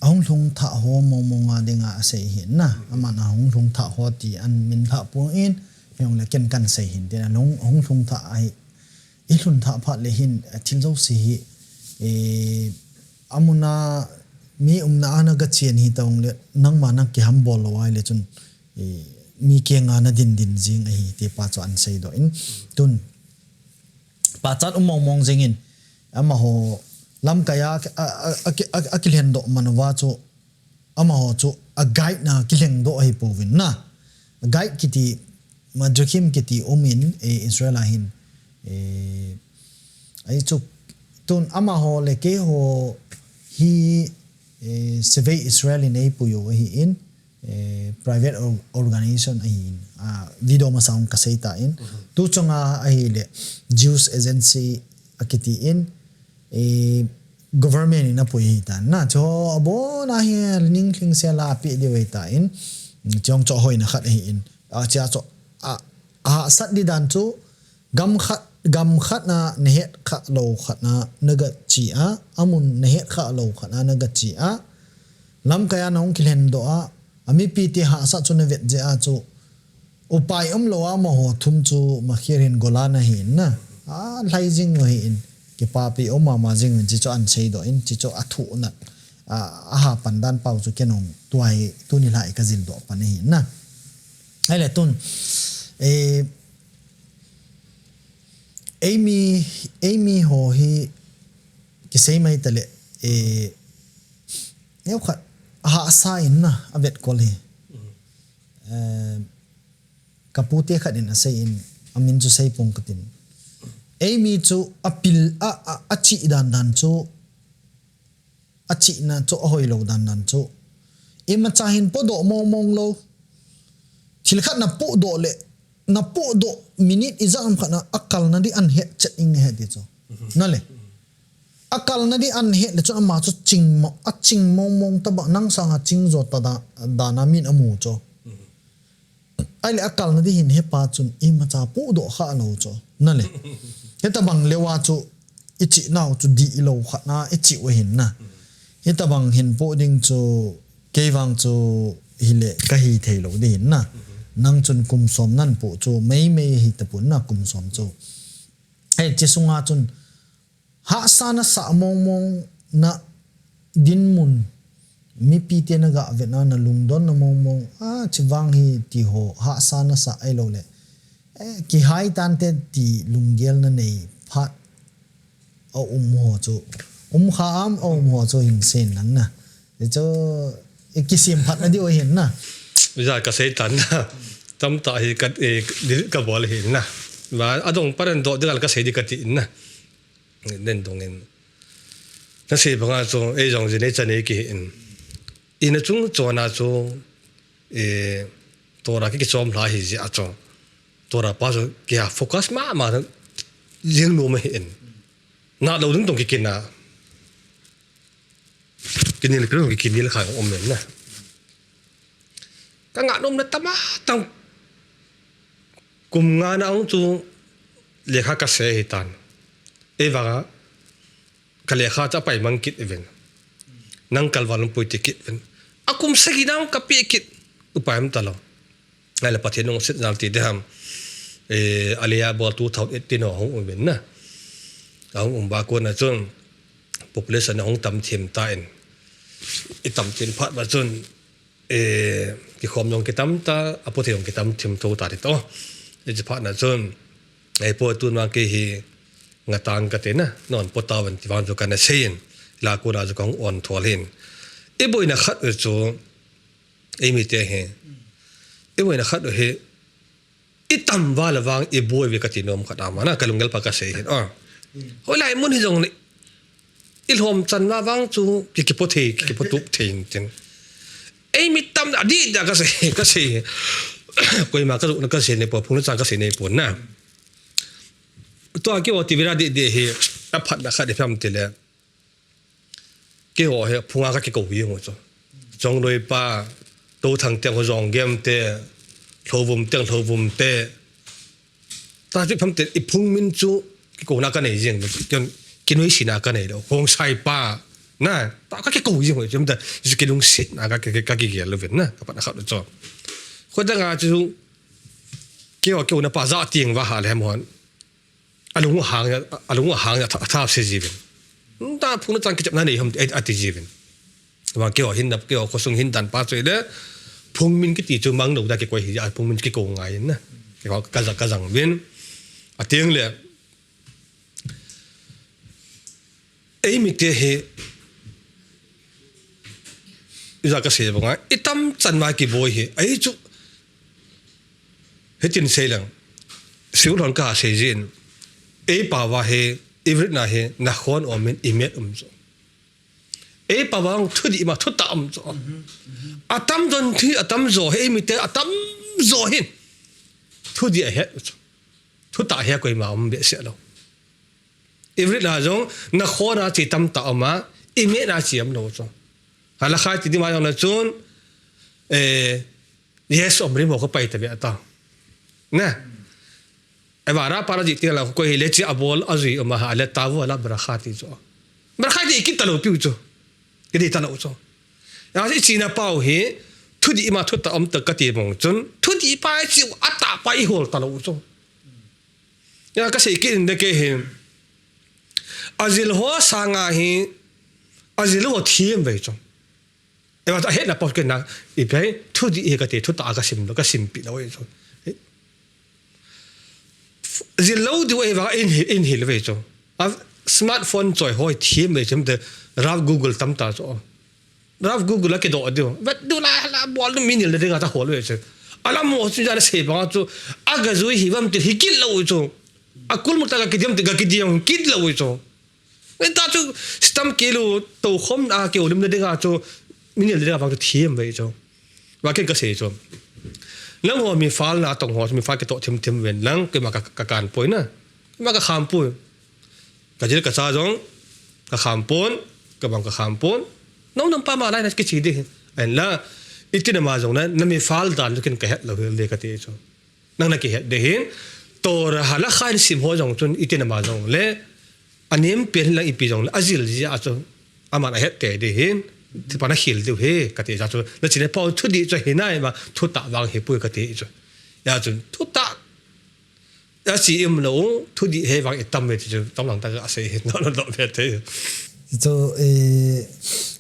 hong thung tha ho mo nga dinga sei hin na amana hong thung tha ho ti an min tha pu in yong le ken kan sei hin te na hong thung tha ai i thun tha phat le hin thil zo si amuna mi na ana ga chen hi tong le nang ma na ki ham bol wai le chun mi ke nga na din jing ai te pa chu an sei do in tun pa chat mong jing in ama ho lam kaya akilhen do manwa chu ama ho chu a guide na kileng do ai povin na guide kiti madrikim kiti omin israel hin ai chu tun ama ho le ke ho hi survey israeli nei puyo hi in private organization ai video ma sound ka seita in tu chunga ai le Jews agency akiti in government na pui ta na cho abo na hi ning thing se la pi de wei ta in chong cho hoi na khat hi in cha cho sat di dan chu gam khat na ne het kha lo khat na naga chi amun ne het kha lo khat na naga chi lam kaya nong kilen do ami pi ti ha sa chu ne vet je chu upai lo ma ho thum chu ma khirin golana hin na lai jing hi in ki papi oma jing chi cho an sei do in chi cho athu na ha pandan pau chu kenong tuai tu ni lai ka zil do pan hi na ai le tun Eimi ho hi ki sei mai tale eu khat ha sa in na avet kol hi kapute khatin ase in amin chu sei pong katin Eimi chu apil a chi dan chu a chi na chu hoi lo dan chu e macha hin po do mong lo thil khat na pu do le na pu do minute izam khat na akal na di an he chat ing he di chu na le akal na di an he le chu ma chu ching mong ta ba nang sang a ching zo ta da na min amu chu ai le akal na di hin he pa chun e macha pu do kha lo chu na le heta bang lewa chu ichi naw chu di lo khat na ichi we hin na heta bang hin po ding chu kewang chu hile ka hi thei lo di hin na nang chun kum som nan po chu mei hi ta pun na kum som chu ai chi sunga chun ha sana sa mong na din mun mipi te na ga vena na lungdon na mong chi wang hi ti ho ha sana sa ai lo le ki hai tan te ti lunggel na nei phat o ho chu kham o ho chu hing sen nan na cho kisim phat na di o hin na ja ka sei tan na tam ta hi kat ka bol hin na wa adong paran do de ka sei di ka ti na nen dong en na sei banga chu e jong ji ne chan ne ki in chung chona chu tora ki chom la hi ji a chu tora pa chu kia focus ma riêng no ma hin na lo ding tong ki kin na kin ni le kro ki kin ni la khang om men na ka nga nom na tama tang kum nga na ong chu lekha ka se hitan e wa ka lekha cha pai mang kit even nang kalwalum pui tikit ven akum saginam ka pi kit upayam talo ala pathenong sit nalti deham alia bol 2018 no hong ben na ang ba ko na chun population hong tam thim ta en itam tin phat ba chun ki khom yong ki tam ta apothi yong ki tam thim to ta ri to e ji phat na chun po tu na ke hi ngatang ka te na non potawan ti wan jo kana sein la ko ra jo kong on tholin e boina khat chu Eimi te he e boina khat he itam wala wang e boy we katinom khatama na kalungel pa ka sei hin holai mun hi jong il hom chan na wang chu ki pothe ki potup thing tin Eimi tam adi da ka sei koi ma ka sei ne po phung cha ka sei ne pon na to ki o ti vira de he a phat na khat de pham te le ke ho he phunga ka ki ko wi ngo cho jong loi pa to thang teng ho jong gem te thlowum te ta ji pham te I phung min chu ki ko na ka nei jeng ken kinoi sina ka nei lo hong sai pa na ta ka ki ko wi ngo jom da ji ki lung sit na ka ki ge lo ven na ka pa na khat cho kho da nga chu ke o ke na pa za tieng wa ha le mon alung hang ya tha se ji ven ta phung na ki chap na nei hom ati ji ven wa ke o hin nap ke o ko sung hin dan pa choi le phung min ki ti chu mang no da ki ko hi ya phung min ki ko ngai na ke ko ka jang ven ateng le Eimi te he iza ka se ba itam chan ma ki boy he ai chu hetin selang siulon ka se jin e pa wa he ivrit na he na khon omen imet zo e pa wang thudi ma thuta zo atam don thi atam zo he mi te atam zo hin thudi a he thuta he koi ma be se lo ivrit la jong na khona chi tam ta ma imet na chi am lo zo halakha ti di ma yong na chun yes omri mo ko pai ta be ata na evara para ji ti la ko hele chi abol azui ma ha le tawu ala barakhati zo barakhati ki talo piu zo ki di talo zo ya si china pau he thudi ma thutta om ta kati mong chun thudi pa chi ata pa I hol talo zo ya ka sei ki inde ke he azil ho sanga hi azil ho thiem ve zo eva ta he na pau ke na I pe thudi e ka te thutta ka sim pi lo zo zilo du eva in hil ve cho smartphone choi hoi thiem ve chim de rav google tam ta cho rav google la ke do dio but du la bol min le de ga ta hol ve che alam mo chu jana se bang chu aga zui hi wam ti hikil lo chu akul mu ta ka kidiam ti ga kidiam kid lo chu ta chu stam kilo to khom a ke ulim de ga chu minil de ga bang chu thiem ve chu wa ke ka se chu lang ho mi fal na tong ho mi fal ke to thim wen lang ke ma ka kan poi na ma ka kham poi ka jil ka sa jong ka kham pon ka bang ka kham pon nong nam pa ma lai na ke chi de en la itin ma jong na mi fal dan ken ka het lo le ka te chu nang na ke het de hin tor halakha in sim ho jong chun itin ma jong le anem pen la ipi jong azil ji a chu ama na het te de hin ti pa na hil de he ka te ja chu la chine pau thu di chu he nai ma thu ta wang he pu ka te chu ya chu thu ta ya si im lo thu di he wang itam me chu tong lang ta ga se no no be te so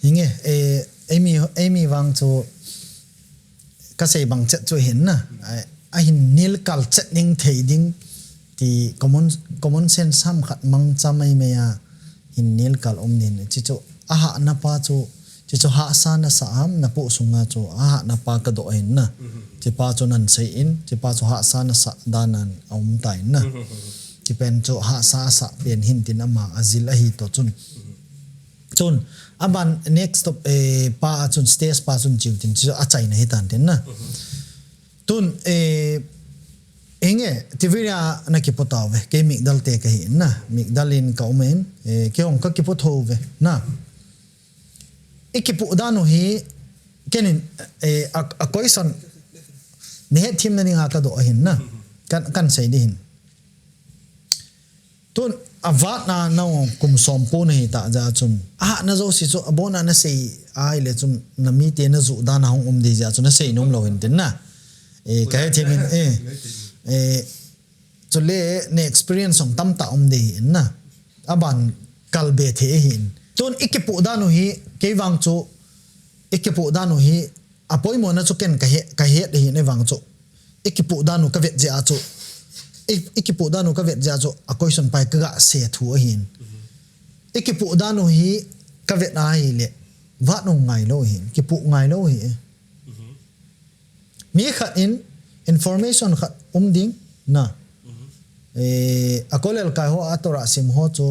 inge Eimi wang chu ka sei bang chet chu hin na a hin nil kal chet ning thei ding ti common sense sam khat mang chamai me ya hin nil kal din chi chu a ha na pa chu chi chu ha sa na sa am na pu sunga chu a ha na pa ka do hin na chi pa chu nan sei in chi pa chu ha sa na sa danan tai na chi pen chu ha sa pen hin tin ama azil a hi to chun aban next stop pa chun stage pa chun chiu tin chu a chai na hi tan tin na tun enge tiviria na ki potaw ve ke migdal te ka hi na migdalin ka umen ke ong ka ki potho ve na ikipu danu hi kenin a question ne thim na ninga ka do hin na kan sei di hin tun avat na naw kum som po nei ta ja chun na zo si chu abona na sei ai le chun na mi te na zu da na hong di ja chun na sei nom lo hin tin na ka thimin chu le ne experience ong tam ta di na aban kalbe the hin tun ikipu da no hi ke wang chu ikipu da no hi apoi mo na chu ken ka he hi ne wang chu ikipu da no ka vet ja chu ikipu da no ka vet ja chu a question pai ka se thu hin ikipu da no hi ka vet na hi le wa no ngai lo hin kipu ngai lo hi mi khat in information khat ding na akolel kai ho atora sim ho chu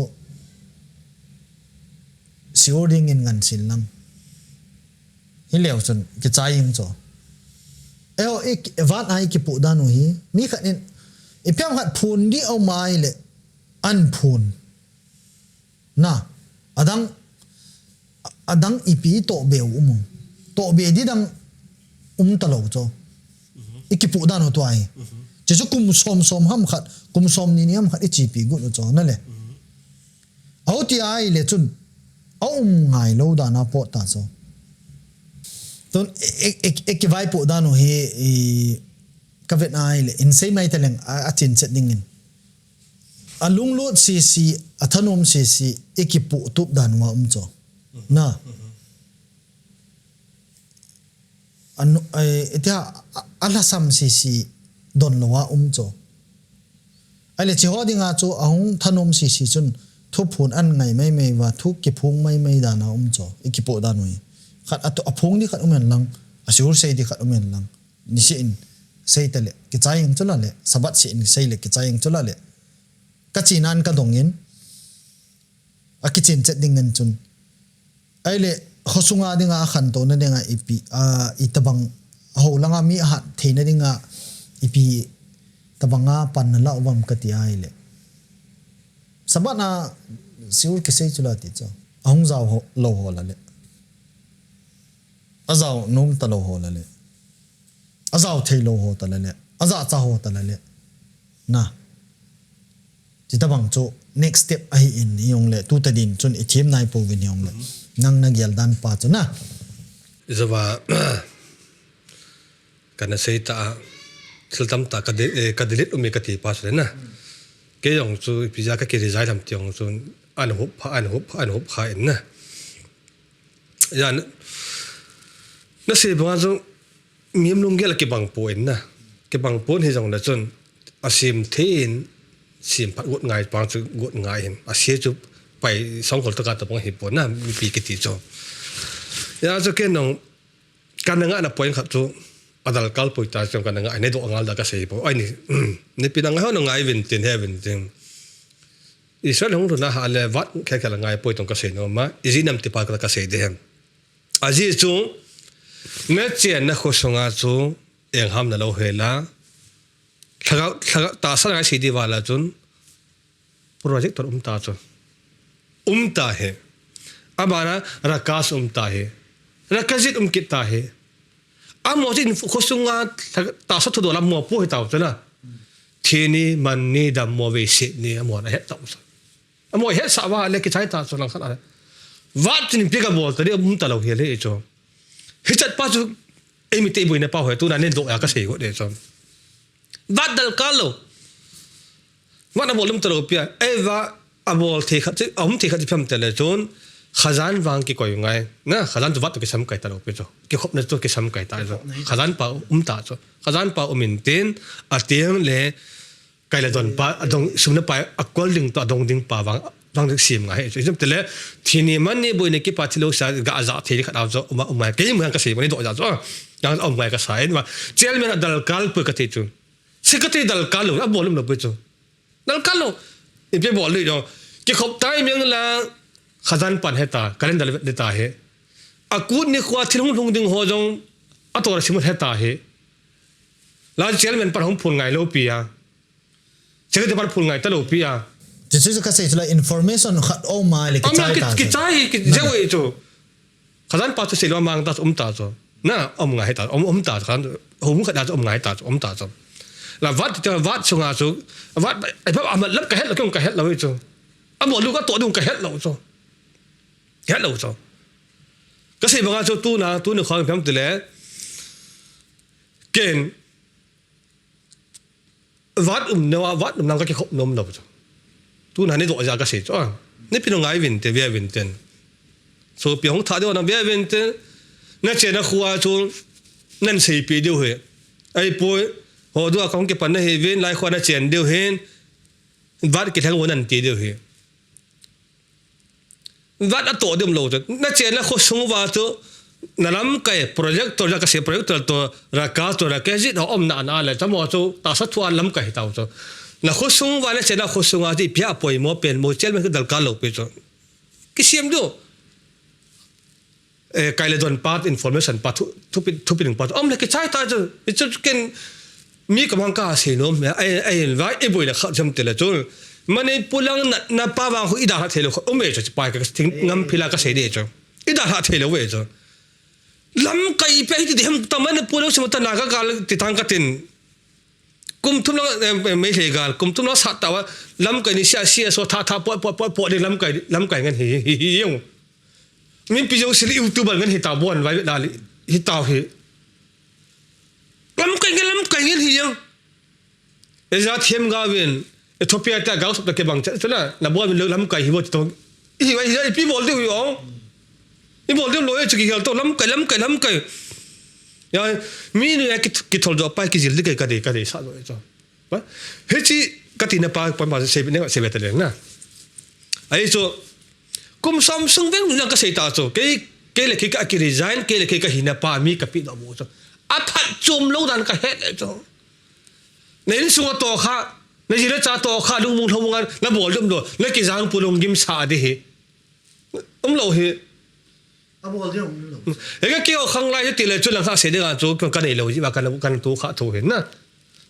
siording in ngan sil lang hi leo chun ki chaying cho eo ik wat ai ki pu da no hi mi khat in ipyam khat phun di au mai le an phun na adang ipi to be to be di dang talo cho ikipu da no to ai che chu kum som ham khat kum som ni ham khat ichi pi gu no cho na le au ti ai le chun ngai lo da na po ta so ton ek vai po da no he ka vet ai le in sei mai teleng a chin chet ding in alung lo si athanom si ekipu tup dan wa cho na anu etia alasam si don lo wa cho ai le chi ho dinga chu ahung thanom si chun thu phun an ngai mai wa thu ki phung mai da na cho ekipu da noi khat atu aphung ni khat umen lang asur sei di khat umen lang ni si in sei tale ki chayeng chula le sabat si in sei le ki chayeng chula le ka chinan ka dongin a kitchen chet ding nan chun ai le khosunga dinga khan to na dinga ipi itabang ho langa mi ha theina dinga ipi tabanga pan na lawam ka ti ai le sabana siur ke sei chula ti cho ahung zaw lo ho la le azaw nom ta lo ho la le azaw thei lo ho ta la le aza cha ho ta la le na ti tabang cho next step ai in yong le tu ta din chun i thim nai po win yong le nang na gyal dan pa chu na zawa kana sei ta siltam ta ka dilit umi ka ti pa su na ke yong chu pizza ka ke resign ham tiong chun an hop kha in na ya na se ba zo miam lung gel ke bang po in na ke bang pon he jong na chun asim thein sim phat gut ngai pang chu gut ngai hin ase chu pai song khol ta ka ta pang hi pon na mi pi ke ti cho ya cho ke nong kan nga na point khat chu adal kal poi ta chong kan ngai ne do ngal da ka sei po ai ni pinang ha no ngai vin tin heaven tin Israel hong na ha le wat khe kha ngai poi tong ka sei no ma izi nam ti pa ka sei de hem aji chu me chen na kho songa chu eng ham na lo hela thaga ta sa ngai sei di wala chun project tor ta chu ta hai abana rakas ta hai rakazit kita hai amojin khosunga ta sa thodo lam mo po hi taw chana thini manni dam mo ve se ni amo na he taw sa amo he sa wa le ki chai ta so lang khala wat ni pika bol ta de ta lo he le cho hichat pa chu emi te boina pa ho tu na ne do ya ka sei go de cho wat dal kalo wat na bolum ta lo pia eva abol the khat the khat pham tele chon khazan wang ki koi ngai na khazan tu wat ke sam kai ta lo pe cho ki khop na to ke sam kai ta cho khazan pa ta cho khazan pa min ten atiang le kai la don pa adong sumna pa akwal ding to adong ding pa wang sim ngai cho jam tele thini man ni boine ki pa thilo sa ga za the khat aw cho uma ke mu ka se bani do ja cho yang mai ka sai ma chel men dal kal pe ka te chu secretary dal kal lo abolum lo pe cho dal kal lo e pe bol le jo ki khop tai meng la khazan pan heta calendar deta hai akut ni khwa thilung lung ding ho jong ator simut heta hai la chairman par hom phul ngai lo pia secretary par phul ngai ta lo pia this is ka say like information khat o ma le ki chai ki jawe cho khazan pa to selo mang ta ta cho na ngai ta ta khan hom khat da ngai ta cho la wat sunga chu wat ai ba amat lap ka het la ka het lo cho amo lu ka to dung ka het lo cho hết lâu rồi cái gì mà cho tu nó khó phèm từ lẽ kén vắt nó cái khom nôm đâu rồi tu nó này đổi ra cái gì cho nên pin ngai vin tiền so pi hong thà đâu nó về vin tiền nó chơi nó khua cho nên xây pi điều hết ai bôi họ đua không cái phần này vin lại khoa nó chơi điều hết vắt cái thằng nên tiền điều hết vắt to dem lo cho na chen la kho sung wa to na lam kai project to ja ka se project to ra ka to ra ke ji no om na la cha mo cho ta sa thua lam kai taw cho na kho sung wa la chen la kho sung wa ti pya poi mo pen mo chel me ka dal ka lo pe cho ki siam do kai le don part information pa thu pin pa om la ke chai ta cho chu ken mi ka mang ka se no me ai vai e boi la kha jam te la cho mane pulang na pa wang ho ida ha thelo ome cho pa ka thing ngam phila ka sei de cho ida ha thelo we cho lam kai pe ti hem ta mane pulang se mata na ka gal ti thang ka tin kum thum la me he gal kum thum la sa ta wa lam kai ni sia so tha po de lam kai ngan hi yong min pi jo sili youtube ngan hi ta bon vai da li hi ta hi lam kai ngan hi yong e za them ga wen Ethiopia ta gaus ta ke bang chana na bo min lo lam kai hi bo to hi wai hi pi bol de yo i bol de lo e chi gal to lam kai ya mi nu ya ki thol do pa ki jil de ka de sa lo cho ba he chi ka ti na pa se be ta le na ai so kum som sung veng na ka se ta cho ke le ki ka ki resign ke le ki ka hi na pa mi ka pi do bo cho a phat chom lo dan ka het cho nen su to kha na jira cha to kha lung mung thong ngan na bol dum do na ki jang pulong gim sa de he lo he a bol de lo e ka ki o Chonglai ti le chu lang sa se de ga chu ka nei lo ji ba kan tu kha tho he na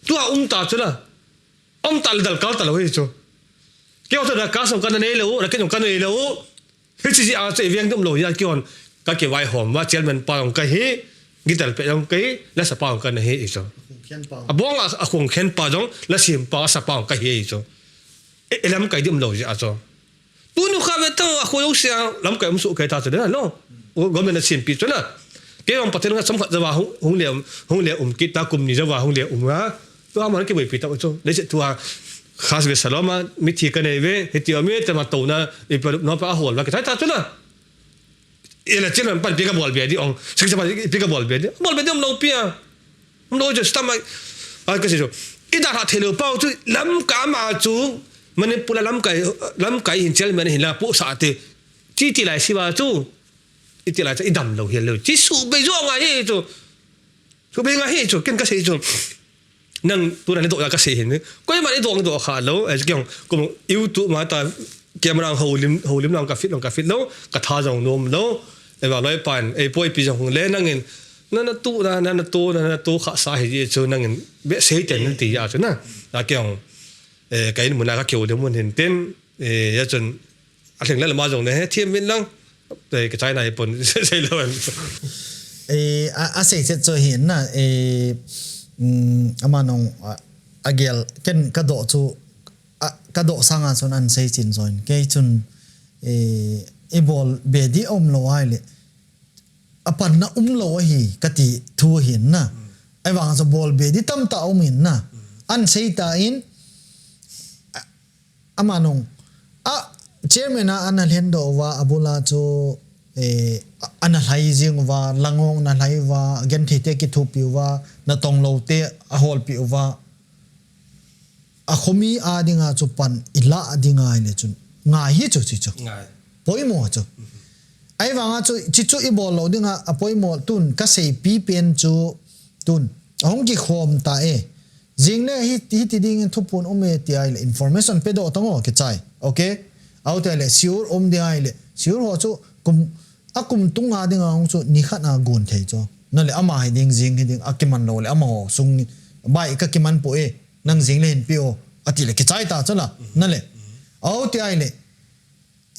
tu a ta chu la tal dal ka ta lo he chu ki o ta ka som kan nei lo ra ke kan nei lo he chi a che viang dum lo ya ki on ka ke wai hom wa chairman pa ong ka he gital pe ong kai la sa pa ong kan he i chu abong a khong khen pa jong la sim pa sa pa ka hi cho elam kai dim lo ja cho tu nu kha ve ta a khoi sia lam kai um su kai ta cha na no government sim pi cho na ke ong paten nga sam kha za wa hung le ki ta kum ni za wa hung le wa to a man ke bai pi ta cho le che tu a khas ve salama mi thi ka nei ve he ti o me ta ma to na e pa no pa hol wa ke ta cho na ela chen man pa pi ka bol be di ong se se pa pi ka bol be di lo pia lo jo sta mai a ka se jo ida ha thelo pau chu lam ka ma chu mane pula lam kai hin chel mane hin la pu sa te chi lai si ba chu iti lai cha idam lo hi lo chi su be jo nga hi chu ku be nga hi chu ken ka sei chu nang tu na do ya ka sei hin ko ma ni do kha lo as kyong kum youtube ma ta camera holim lang ka fit lo ka tha jong nom lo e ba loi pan e poi pi jong le nang in na tu kha sa hi chu nang in be sei ten ti ya chu na la kyong e kai mun na ka kyo de mun hin ten e ya chun a theng la ma jong ne he thiam min lang te ka chai nai pon sei lo a sei se cho hin na amanong agel ken ka do chu ka do sanga chun an sei chin join ke chun e bol be di om lo ai le apan na lo hi kati thu hin na ai wang so bol be di tam ta om hin na an sei ta in amanong chairman an hlen do wa abula chu an lai jing wa langong na lai wa gen thi te ki thu pi wa na tong lo te a hol pi wa a khomi adinga chu pan ila adinga le chun nga hi chu ngai poimo chu ai wanga chu chichu I bol lo dinga a poimo tun ka sei pi pen chu tun ong ki khom ta jing ne hi ti ding thu pun ome ti ai le information pe do tango ke chai okay out le sure de ai le sure ho chu akum tunga dinga ong chu ni khat na gon thei chu na le ama hi ding jing hi ding akiman lo le ama ho sung bai ka kiman po nang jing le hin pio ati le ke chai ta chala na le out ai le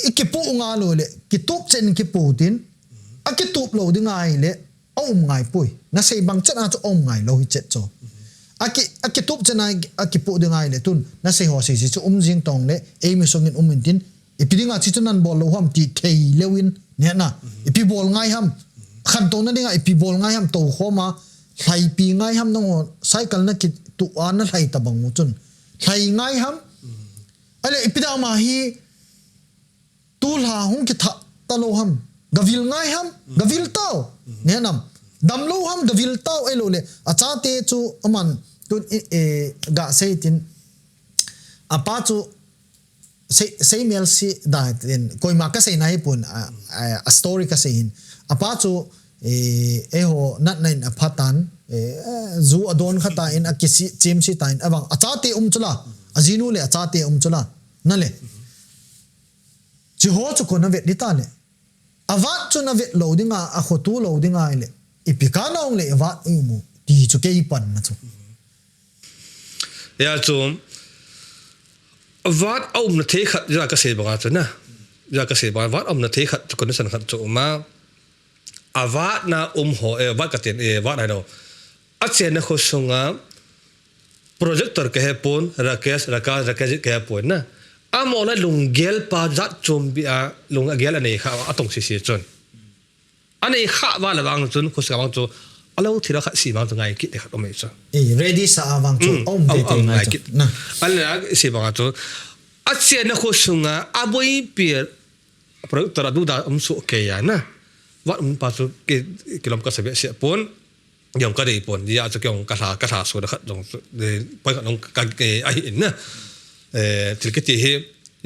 ikipu nga lo le kitup chen ki pu tin akitup lo dinga ai le om ngai pui na sei bang chat na chu om ngai lo hi chet chu akitup chen ai akipu dinga ai le tun na sei ho sei chu jing tong le Eimi songin min tin ipidinga chi chunan bol lo ham ti thei lewin ne na ipi bol ngai ham khan to na dinga ipi bol ngai ham to khoma thai pi ngai ham no cycle na ki tu an thai ta bang mu chun thai ngai ham ale ipida ma hi tul ha hung ki tha ta lo ham gavil ngai ham gavil tau ne nam dam lo ham gavil tau elo le acha te chu aman tun ga sei tin apa chu sei mel si da tin koi ma ka sei nai pun a story ka sei hin apa chu ho nat nain a phatan zu adon khata in a kisi chim si tain awang acha te chula azinu le acha te chula na le chi ho chu ko na vet dita le avat chu na vet loadinga a khotu loadinga le ipika na ong le avat mu ti chu ke pan na chu ya chu Vaad om na thei khat ja ka se ba cha na ja ka se ba vaad om na thei khat ko na san khat chu ma avat na ho vaad ka ten vaad ai do a chen na kho sunga projector ke he pon rakesh ke he pon na amo na lungel pa zat chom bi a lung agel anei kha atong si chon anei kha wa la wang chun kho sa wang chu alo thira kha si ma ngai ki de khat o me cha ready sa awang chu om de te ngai chu na ala si ba chu a che na kho sunga aboi pier projector adu da su ke ya na wa pa chu ke kilom ka sabe se pon yom ka dei pon dia chu kyong ka tha so da khat dong de pai ka nong ka ke ai in na til ke ti he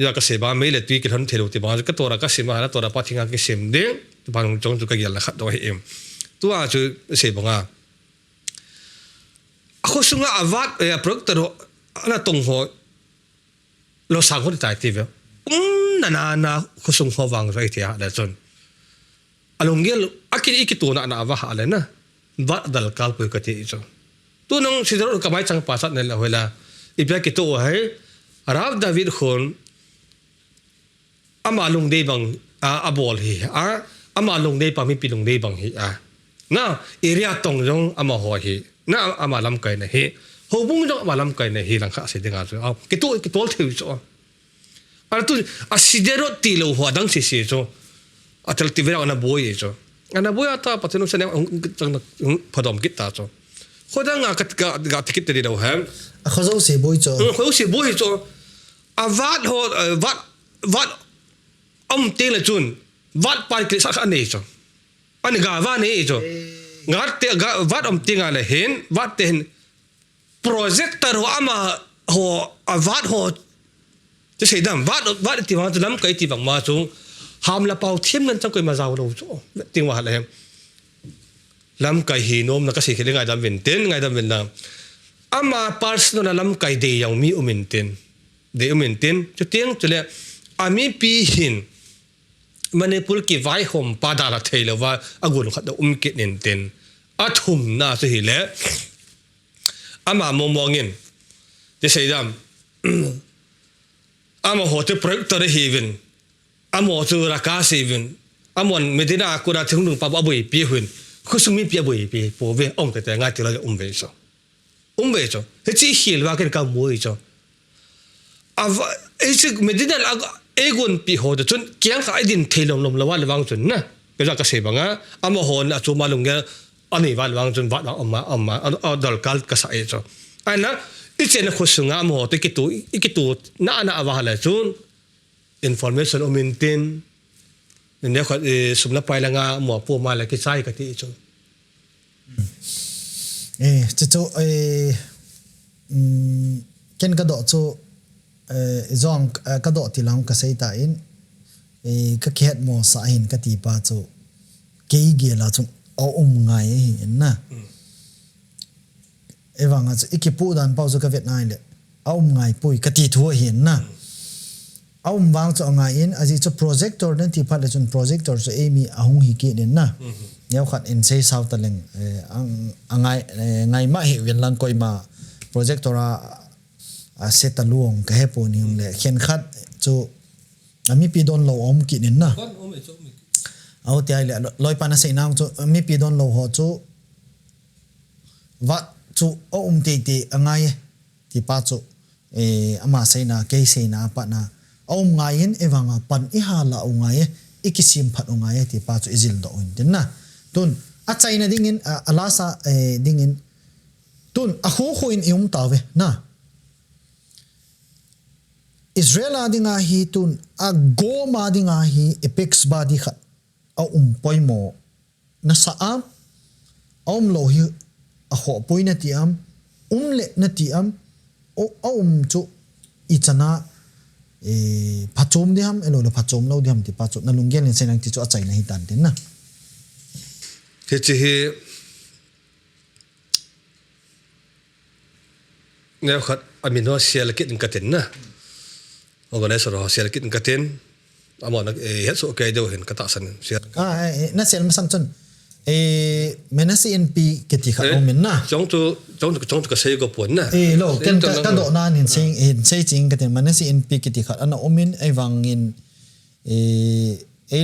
ya ka se ba me le ti ki thon thelo ti ba ka tora ka se ma na tora pa thinga ke sem de ba nong chong chu ka yal la khat do he em tua chu se ba nga a kho sunga avat projector ana tong ho lo sang ho tai ti ve na kho sung ho wang vai ti ha da chon alongel akini ikitu na wa ha le na va dal kal pu ka ti cho tu nong sidro ka mai chang pa sat ne la hola ipya ki to hai Rav David khon amalung de bang a bol hi amalung de pa mi pilung de bang hi na area tong jong ama ho hi na amalam kai na hi hobung jong amalam kai na hi lang kha se dinga so ki to theu so ar tu asidero ti lo ho dang si so atal ti vera na boy so ana boy ata patenu sane chang phodom kit ta so khodang ga tikit te do ha khazo se boy cho avat ho vat te la chun vat par ki sa nei so ani ga va nei so ngat te ga vat tinga le hen vat ten projector ho ama ho avat ho te sei dam vat ti ma lam kai ti bang ma chung ham la pau thiem ngan chang koi ma jaw lo cho ting wa le lam kai hi nom na ka si khile ngai dam vin ten ngai dam vin na ama personal na lam kai de yang mi umin ten chu tiang chule ami pi hin manipur ki vai hom padara thailo wa agun khat da ke nen ten athum na se hi le ama momongin te sei dam ama hote projector hivin amo chu raka sivin amon medina akura thunung pa abui pi huin khusumi pi abui pi po ve ong te nga ti la umve so he chi hil wa ken ka moi so ava e medina egon pi ho de chun kyang ka idin thelong lom lawa lawang chun na pe ka se banga amo hon a chu malung ge ani wa lawang chun ba amma dal kal ka sa e so ana ichen khusunga mo te kitu na awa hala chun information omintin ne khat sumna paila nga mo pu ma la ki sai ka ti chun chu ken ka do chu zong ka do ti lang ka sei ta in ka khet mo sa hin ka ti pa chu ke ge la chu ngai hin na ewanga chu ikipu dan pau chu ka vet nai le ngai pui ka ti thu hin na wang chu ngai in aji chu projector nan ti phat le chun projector chu Eimi ahung hi ki nen na neu khat in sei sau ta leng ngai ma hi wen lang koi ma projector a seta luong ka he po ni le khen khat chu ami pi don lo om ki nen na au ti ai le loi pa na sei nang chu ami pi don lo ho chu Vaad chu te angai ti pa chu ama sei na ke sei na pa na ngai in ewanga pan I hala ngai ikisim phat ngai ti pa chu izil do in tin na tun a chaina dingin alasa dingin tun a khu in tawe na Israel adinga hi tun a goma dinga hi apex body khat poimo na saam lo hi a kho poina ti am le na ti am chu ichana phachom de ham elo le phachom lo de ham ti pa chu na lunggen len senang ti chu a chaina hi tan tin na he chi hi ne khat amino sial kit ka tin na organizer ho sial kit ka tin amon he so kai do hen ka ta san sial na sel masang chun menasi NP kiti khat omin na chong ka sei go pon na lo ken ka do na nin sei ching ka tin menasi NP kiti khat ana omin ai wangin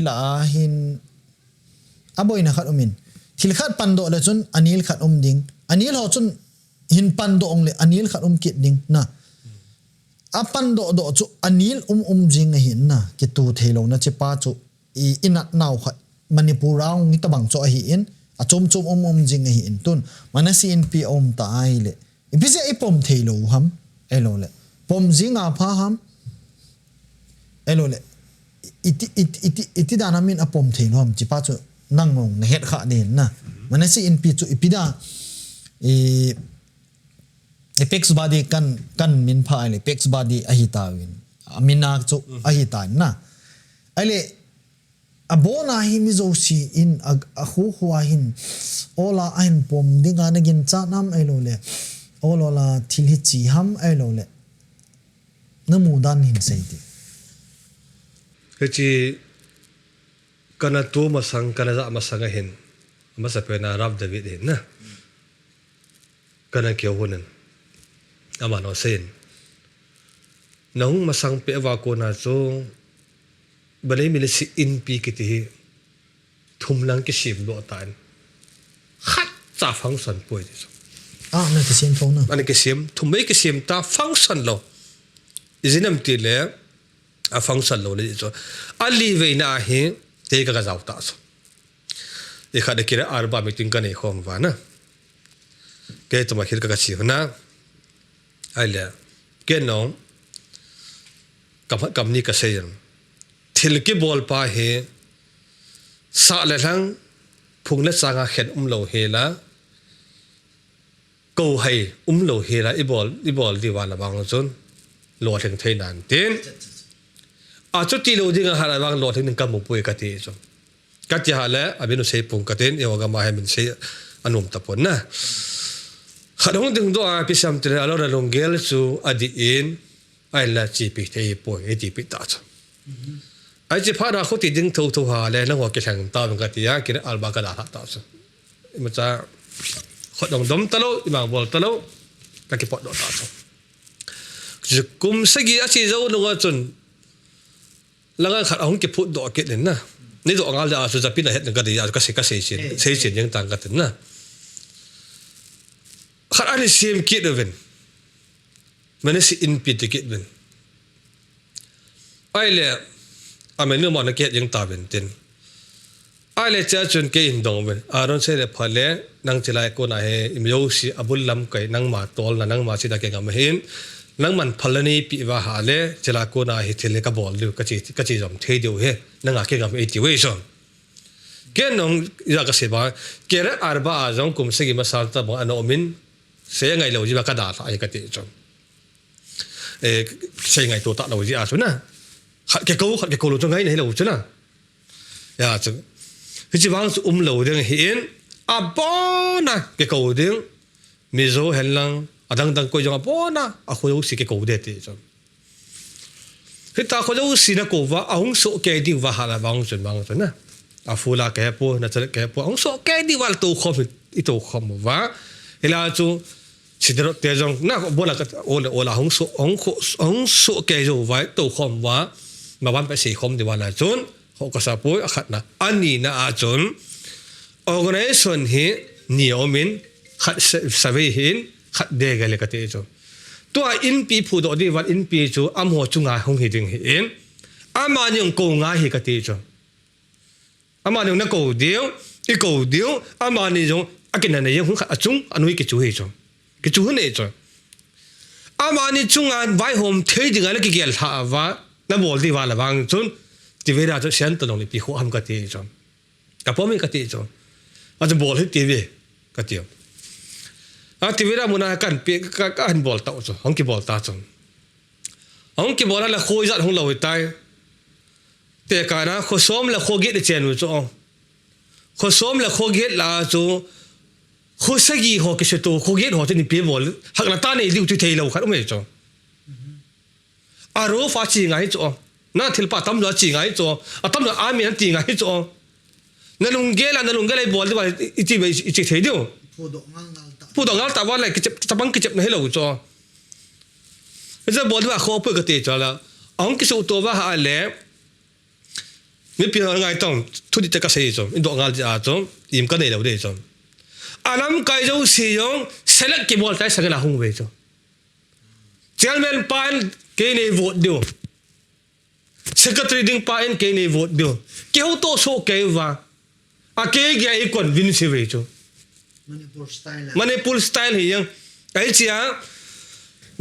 la hin aboy na khat omin thil khat pando le chun anil khat ding anil ho chun hin pando ong le anil khat kit ding na apan do chu anil jing hin na ki tu thelo na che pa chu inat naw khat manipurang ni tabang cho hi in a chom jing hi in tun manasi NP ta ai le ibise ipom thelo ham elo le pom jinga pha ham elo le iti danamin apom thelo ham chi pa chu nangong na het kha den na manasi NP chu ipida apex body kan min pha ai le apex body ahita win amina chu ahita na ale abona hi mi zo si in huwa hin ola ain pom dinga na gin cha nam elo le olola thil hi chi ham elo le namu dan hin sei ti he chi kana tu masang kana za masang hin masa pe na rab david hin na kana kyo hunan ama no sen nong masang pe wa ko na so balai mile si NP kiti thum lang ki sim lo tan khat cha function poi so na ki sim phone na ani ki sim thum mai ki sim ta function lo izinam ti le a function lo le so ali ve na hi te ka jaw ta so e khade kira arba meeting ka nei khom wa na ke to ma khir ka chi na ai le ke no kam ni ka seyan thil ki bol pa he sa le thang phung le changa khet lo he la ko hai lo he la i bol di wala bang chon lo theng thei nan tin a chu ti lo ding ha la bang lo theng ka mu pui ka ti so ka ti ha le abinu sei pung ka tin yoga ma he min sei anum tapon na khadong ding do a pisam tre alo ra longel chu adi in ai la chi pi thei poi e ti pi ta cha ai chi phara khoti ding tho tho ha le na ho ke thang ta bang ka ti ya ki alba ka da ta cha ma cha khadong dom talo imang bol talo ka ki pot do ta cha kum sagi a chi zo no chun langa khat ong ki phut do ke len na ni do ngal ja su japin la het ka ya ka se chin yang tang ka tin na khat ani sim ki de ven mane si in pi ti ki ven ai le amen no mon ke yang ta ven tin ai le cha chun ke in dong ven aron se le phale nang chilai ko na he im yo si abul lam kai nang ma tol na nang ma si da ke ngam hin nang man phalani pi wa ha le chila ko na hi thele ka bol lu ka chi jom thei deu he nang a ke gam 80 we so ke nong ya ka se ba ke ra arba ajong kum se gi ma sal ta ba ano min se ngai lo ji ba ka da ai ka ti chom e se ngai to ta lo ji a so na khat ke ko lo chong ngai nei lo chu na ya chu hi chi wang su lo deng hin a bona ke ko deng mi zo hen lang adang dang ko jong bona a kho si ke ko de ti chom hita kho si na ko wa ahung so ke di wa hala wang chun na a fula ke po na chale ke po ahung so ke di wal to khom I to khom wa ila chu sidro te jong na bola ka ola ahung so ke jo wa to khom wa ma wan pa si khom di wala chun ho ka sa po a khat na ani na a chun organization hi niomin khat sawe hin khat de ga le ka te chu to a in pi phu do di wat in pi chu am ho chunga hong hi ding hi in ama nyong ko nga hi ka te chu ama nyong na ko dio I ko dio ama ni jong akina na yong khat achung anui ki chu hi chu ki chu ne chu ama ni chunga vai hom thei ding ala ki gel tha wa na bol di wala wang chun ti ve ra chu sian to long li pi khu am ka te chu ka po mi ka te chu a chu bol hi ti ve ka ti a ti vera muna kan pe ka han bol ta chu hong ki bol ta chu hong ki bol la khoi zat hong lo tai te ka na kho som la kho ge de chen chu kho som la kho ge la chu kho sagi ho ke se to kho ge ho ni pe bol hak la ta nei liu tu thei lo khat me chu a ro fa chi ngai chu na thil pa tam lo chi ngai chu a tam lo a mi an ti ngai chu na lung ge la bol di ba I ti be I chi thei dio pu do ngal ta wa lai ki chapang ki chep na hello cho eza bol wa kho pe ka te cha la ong ki su to wa ha le mi pi ngai tong thu di ta ka sei cho in do ngal ja cho im ka nei lo de cho alam kai jo si yong select ki bol tai sa la hung we cho chairman pan ke nei vote dio secretary ding pan ke nei vote dio ki ho to so ke wa a ke ge I kon vin si we cho Manipur style hi yang ai chia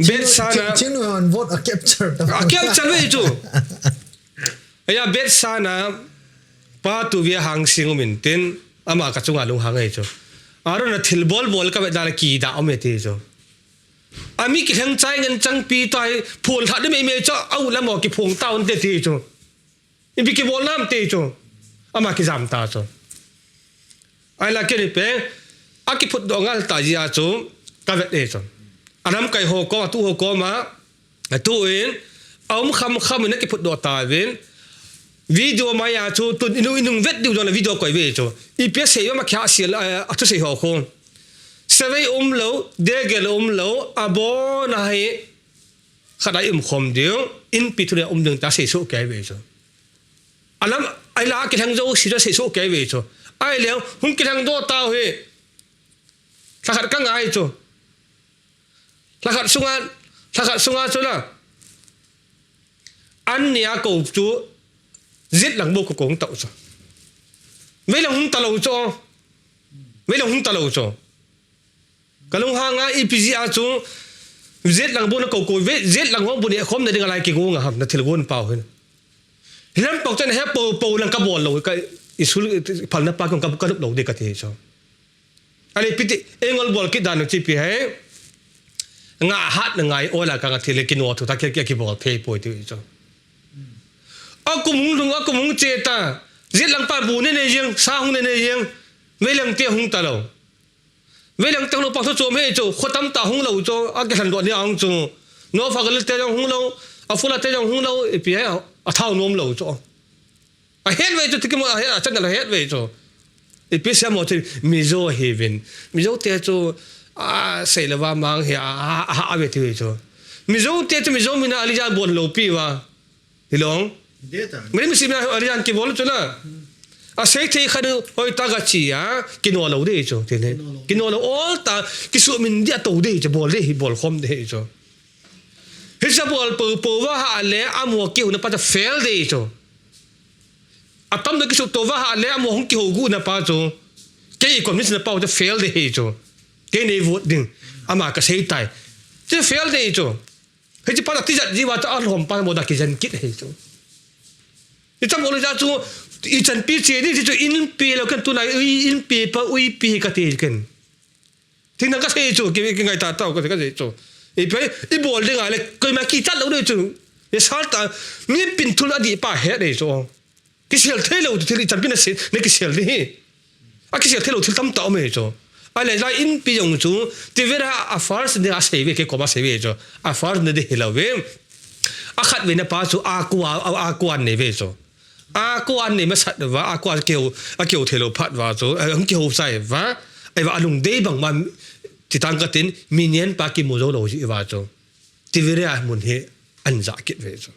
bet sana chinu on vote a capture we chu aya bet sana pa tu via hang sing min tin ama ka chunga lung hang ai chu aro na thil bol ka da ki da ame te chu ami ki thang chai ngan chang pi tai phul tha de me cho au la mo ki phong taun te ti chu in bi ki bol nam te chu ama ki jam ta chu ai la ke ni pe aki phut do ngal ta ji a chu ka vet e chu anam kai ho ko tu ho ko ma tu in kham ne ki phut do ta ven video ma ya chu tun inu vet du na video koi ve chu I pe se yo ma kha sil a tu se ho ko sevei lo de gel lo abo na he khadai khom dio in pi tu le ding ta se so kai ve chu anam ai la ki thang zo si se so kai ve chu ai le hung ki thang do ta he Lakhat ka ngai chu lakhat sunga chu la an nia ko chu zit lang bo ko kong tau chu ve lang hung ta lo chu kalung ha nga IPG a chu zit lang bo na ko ve zit lang ho bu ne khom na ding lai ki go nga ham na thil gon pau hin hilam pok chen he po lang ka bol lo ka isul phal na pa kong ka lo de ka ti chu ali piti engol bol ki dan chi pi he nga hat na ngai ola ka nga thile ki no thu ta ki bol phe poi ti cho akumung che ta zit lang pa bu ne yeng sa hung ne yeng ve lang te hung ta lo về lần tăng nó bao chom hết cho khó tâm ta hung lâu cho cái hành động này ông cho nó phải cái tê trong hung lâu phụ là tê trong hung lâu bị thao nôm lâu cho hết về cho cái mà hết chắc là hết về cho bị xem một thì mizo heaven mizo tê cho say là vào mang hè về thì cho mizo tê cho mizo mình ali ra buồn lâu pi wa thì long mình xem là ali ra cái buồn cho na say thì khai được hồi ta cái gì kino lâu đấy cho thế này kino lâu ta cái số mình đi tàu đấy cho buồn khom đấy cho hết sa buồn bờ wa ha lẽ amo kêu nó bắt đầu fail đấy cho tâm cái số tàu wa ha lẽ amo không kêu gu nó bắt cho cái còn mình sẽ bảo cho fail đấy cho cái này vote đừng ama cái say tai chứ fail đấy cho hết chỉ bắt đầu tí giật gì vào cho Ahron bắt một đặc cái dân kít đấy cho thì trong bộ ra choอีจันปีเจนี่จะอินปีแล้วกันตัวไหนอินปีปะอุยปีก็ตีกันทิ้งนั่นก็เสียจู่กินไงตาเต่าก็เสียจู่ไอ้ไปไอ้บอลเรื่องอะไรเคยมากี่จัดแล้วด้วยจู่ไอ้สารตามีปินทุลอดีป่าเฮ็ดเลยจู่กิเสียเทเลวที่จันปีนั่นเสียนี่กิเสียนี่กิเสียเทเลวที่ตั้มต่อไม่จู่อะไรละอินปียงจู่ที่เวลาอาฟาร์สเนี่ยอาเสวีก็กมาเสวีจู่อาฟาร์สเนี่ยเฮลาเวอาขัดเวนะป้าจู่อากัวเนี่ยเวจู่กูอันนี้มาสัตว์ว่ากูเกี่ยวเทโลพัดว่าตัวเกี่ยวใส่ว่าไอ้ว่าลุงเดย์บางมันที่ตั้งกันมีเนียนปากิโมโซโลจิว่าตัวที่วิริยะมุนเฮอันจะกิดเวตัว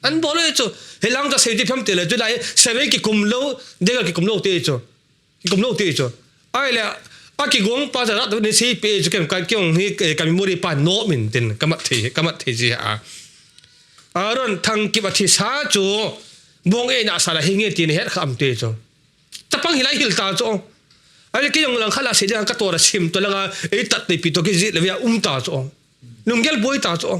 อันบอกเลยตัวเฮลังจะเสียที่พิมพ์เตลจุดไหนเสวีกิกุมโลเด็กกิกุมโลเตยตัวกิกุมโลเตยตัวไอ้เลยกิกงป้าจะรักตัวนี้สิเปย์จุกันการเกี่ยวนี้การมีโมดีปานโนมินตินกำมัดเทจีอารอนทางกิบทิสาจูบงน่ะสาระหิงเตียนเฮ็ดคำเตจงตะปังหิไลหิลตาจงอะไรก็ยังหลังขลาเสียงก็ตัวระชิมตัวละไอ้ตัดในปีตัวกิจิเลยตาจงนุ่งเกลบอยตาจง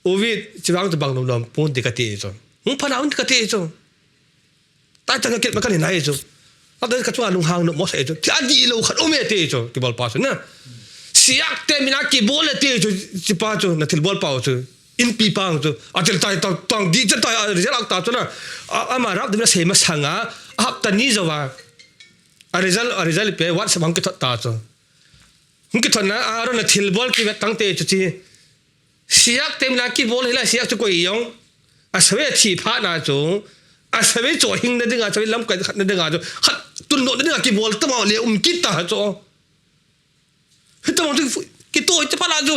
โอวิจะวางจะบังลมปุ่นติกติจงมึงพนาอุ่นติกติจงตายจังเกิดมากันไหนจงเอาแต่กระตุ้นลุงหางนุ่มมอสเอจงที่อดีตเราขัดโอเมติจงที่บอลปาจงนะเสียกเตมินากีบอลเตจงที่ปาจงนั่นที่บอลปาจงอินปีปังตัวอาจจะตายตองดีจะตายอะไรจะรักตาตัวน่ะอามารับเดี๋ยวเสียมาสังอาฮับตันนี้จะว่าอะไรจะเปย์วัดสมังกิตตาตัวมึงกิตนะอารมณ์ทิลบอลกี่แบบตั้งเตะจุดที่เสียกเต็มนักกีบอลเฮล่าเสียกจะกุยยงอาศัยที่พานาจูอาศัยจ่อหิงนั่นดึงอาศัยล้ำกันนั่นดึงอาจูขัดตุนโนนั่นดึงกีบอลตั้งเอาเลี้ยกิตตาจูเฮ้ยตั้งเอากิตโต้จะพานาจู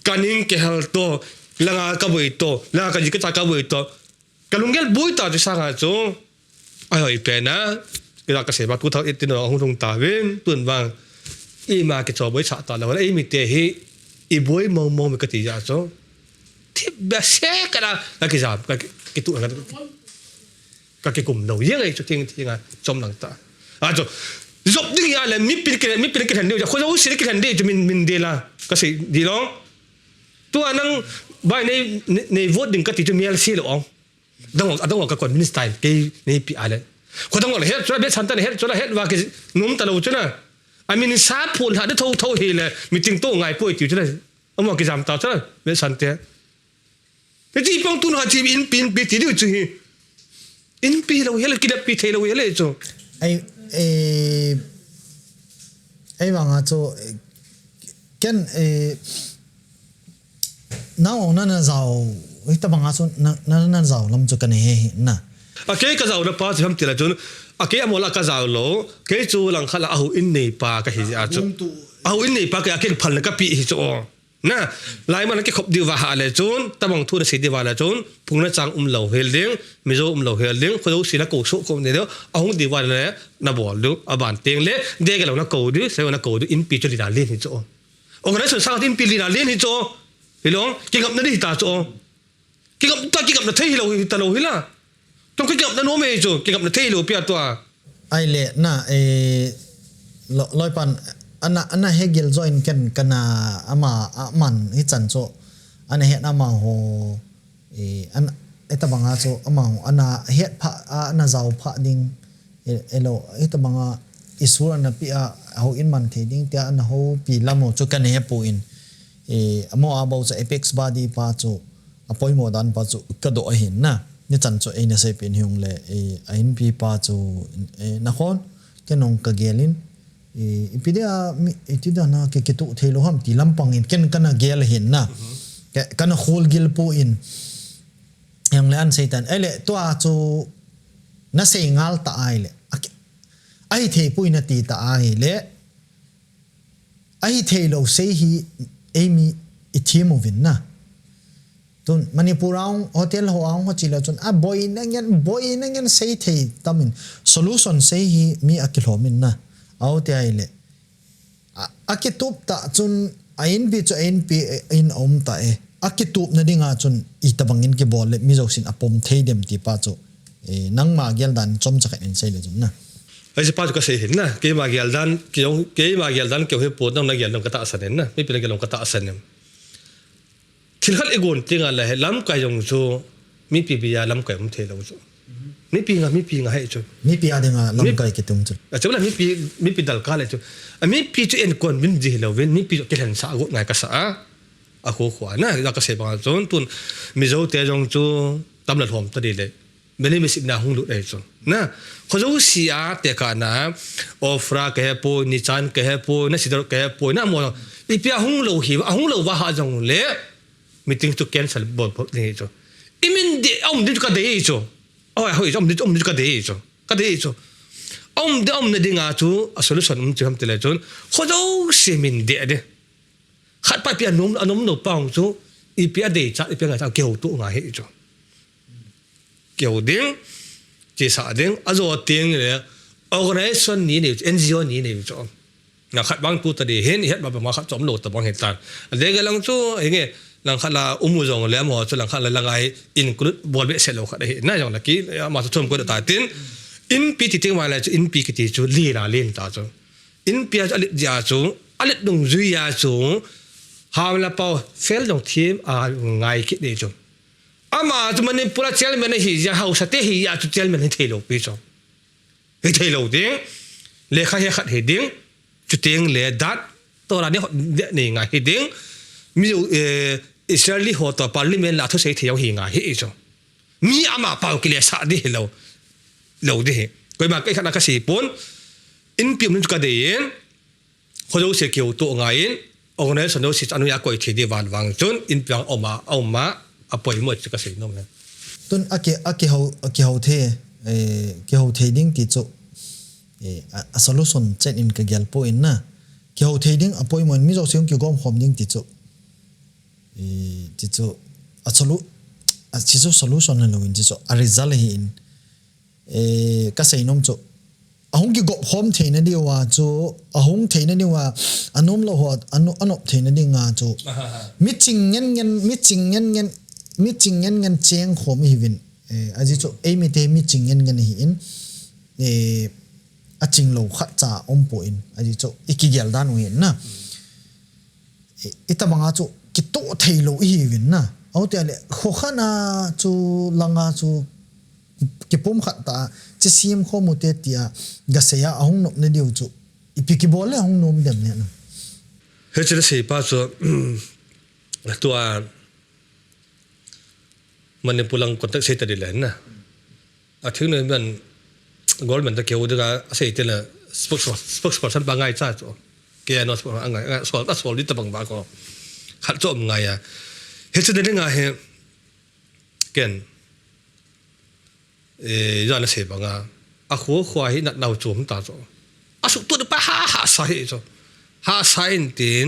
การนิ่งเกลโตlanga ka buito langa ka jikata ka buito kalungel buito tu sanga chu ai oi pena kila ka seba 2018 no hung ta wen tun wang i ma ke cho boi cha ta la ei mi te hi i boi mo me ka ti ja cho thi ba se ka la ki ja ka tu ka ke kum no yeng ai chu ting nga chom lang ta cho job ding ya la mi pin ke han de ja kho jo si ke han de chu min de la ka se di longตัวนั่งบ่ายในโหวตดึงก็ติดจะมีอะไรสิหรอต้องบอกกับคนมินิสไตล์ที่ในปีอะไรคนต้องบอกเลยเฮ้ยจุดเบ็ดสันตันเฮ้ยจุดเฮ็ดว่าคือนุ่มตะลุจุดน่ะอันมินิซาพูนหาได้เท่าเฮเลยมีจริงโต้ไงป่วยจิ๋วจุดน่ะเอามากิจามต่อจุดน่ะเบ็ดสันเตะแต่ที่ปองตุนหาจีบอินปีนปีติดอยู่จุดอินปีเราเฮ้ยกินปีเทเราเฮ้ยจุดไอ้บางอ่ะจุดกันน้าองนั่นน่ะเจ้าไอ้ตะบังอาสุนั่นเจ้าลำจุกันเฮน่ะเกย์ก็เจ้าละป้าจะทำตีละจนเกย์อมละก็เจ้าโลเกย์จูหลังขละเอาอินเนปาก็เฮียจูเอาอินเนปาก็เกย์พันละก็ปีฮิจูน่ะลายมันก็ขบดีว่าหาเลยจนตะบังทุนเสียดีว่าละจนพุ่งน่ะจังเหลาเฮลเลี้ยงมิโซเหลาเฮลเลี้ยงคนดูสินะกูสุกคนเดียวเอาหุ่นดีว่าเลยน่ะบอกดูอาบานเตียงเละเด็กเราน่ะกูดูเสียว่าน่ะกูดูอินปีจุดดาเล่นฮิจูองค์นั้นส่วนสร้างอินปีลีดาเล่นฮิจูเฮ้ยลองกินกับนั่นดิตาโจกินกับนั่นเที่ยวตาโลหิล่ะต้องกินกับนั่นโน้มเอโจกินกับนั่นเที่ยวเปียตัวไอเล่น่ะลอยปันอันน่ะเฮกิลจอยกันน่ะอามามันฮิจันโจอันน่ะเฮ็ดอามาโหอันไอตะบังอาโจอามาอันน่ะเฮ็ดพะอันน่ะเจ้าพะดิงโลไอตะบังอาอิสุรันน่ะปีอาเฮาอินมันเทดิงเตียอันน่ะเฮาปีลามโจกันเฮปูอินmo about sa apex body pa chu apoi mo dan pa chu ka do hin na ni chan chu e na se pin hyung le ain pi pa chu na khon ke nong ka gelin ipidia itida na ke ketu thelo ham ti lampang in ken kana gel hin na kana khol gil po in yang le an seitan ele to a chu na sei ngal ta ai le ai the pu in ti ta ai le ai thelo sei hi Eimi ithimoviin na tun manipurang hotel hoang ho chila chun a boy nangen sei thei tamin solution sei hi mi akilhomin na autte aile akitup ta chun ain bi chu ain pi in om ta e akitup na dinga chun itabangin ke bol le mi josin apom thei dem ti pa chu nangma gel dan chom chakai in sei le jun na ai se pa chu ka sei hin na ke ma gel dan ke he po nang na gel nang kata asan na mi pi gel nang kata asan nem thil khal egon tinga la he lam kai jong chu mi pi bia lam kai um the lo chu mi pi nga he chu mi pi adinga lam kai ke tum chu achula mi pi dal ka le chu mi pi chu en kon min ji lo wen mi pi ke han sa go ngai ka sa a kho khwa na la ka se ba chon tun mi zo te jong chu tam la thom ta de le meni mi sip na hung lu dai chu na kho zo si a te ka na ofra ke po ni chan ke po na sidor ke po na mo i pi hung lo wa ha jong le meeting to cancel bol ni chu imin de dit ka de chu hoi dit ka de chu de dinga chu a solution chu ham tele chun kho zo se min de khat pa pi anom no pang chu i pi de cha i pi nga cha keu tu nga he chu keu ding che sa ding a zo ting le organization ni ne NGO ni ne chu nga khat bang tu ta de hen het ba ma khat chom lo ta bang he tan de ga lang chu nge lang khala umujong le mo chu lang khala langai include bol be selo kha de na jong la ki ma thum ko ta tin in pi ti ting wa la chu in pi ki ti chu li la len ta chu in pi a li ja chu alit dong zui ya chu ha la pau fel dong thim a ngai ki de chu ama chu mani pura chel men hi ja hau sa te hi ya chu chel men thelo pi chu he thelo ding le kha he khat he ding chu ting le dat to la ni ngai he ding mi Israeli ho to parliament la tho sei theu hi nga hi cho mi ama pau ki le sa di lo di koi ma kai khana ka si pon in pim nu ka de yen kho jo se keu to nga yin organization no si anu ya koi thi di wan wang chun in pyang oma apoi mo ka sei no na tun ake ho the ding ti chu a solution chen in ka gel po in na ke ho the ding appointment mi jo seung ki gom khom ding ti chu ticho a solution na loin ticho a result hi in ka sei nom chu ahong ki go home thein na diwa chu ahong thein na diwa anom lo ho anop thein na dinga chu mi ching ngen cheng khom hi win aji chu Eimi te mi ching ngen hi in a ching lo khat cha om po in aji chu ikigel dan win na itamanga chu ki to thailo hi win na autte ale khokhana chu langa chu ki pom khat ta chi sim khomu te tia gaseya ahung nop ne diu chu ipiki bole ahung nom dem ne na he chile sei pa chu tua manipulang kontak sei ta de len na a thing ne man government ta keu da sei te la spokesperson ba ngai cha chu ke no ngai sol dit bang ba ko khat chom ngai ya he chu de nga he ken yana se ba nga a kho khwa hi na nau chom ta cho a su tu pa ha sa hi cho ha sa in tin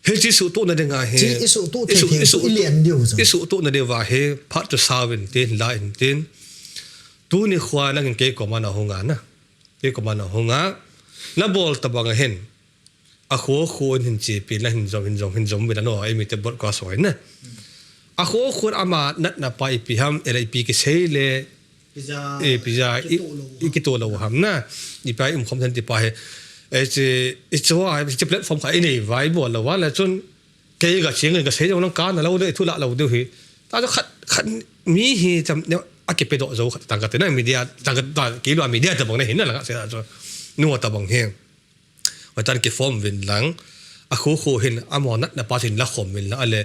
he chi su tu na de nga he chi su tu the su ilian diu zo su tu na de wa he phat to sawin tin la in tin tu ni khwa na ke ko ma na honga na ke ko ma na honga na bol ta ba nga hen a kho hin chi pi la hin zong wi no ai mi te bot ka soi na a kho ama nat na pai pi ham LIP ke sei le pizza ki to lo ham na ni pai khom than ti pa he e chu ai platform ka nei vai bo lo wa la chun ke ga ching ga sei jong ka na lo de thu la lo de hi ta jo khat mi hi cham a ke pe do zo ta ka te na media ta ka ki lo media ta bang na hin na la se cho nu ta bang he wa tan ke form win lang a khoh hin umhon na patin la khom min la ale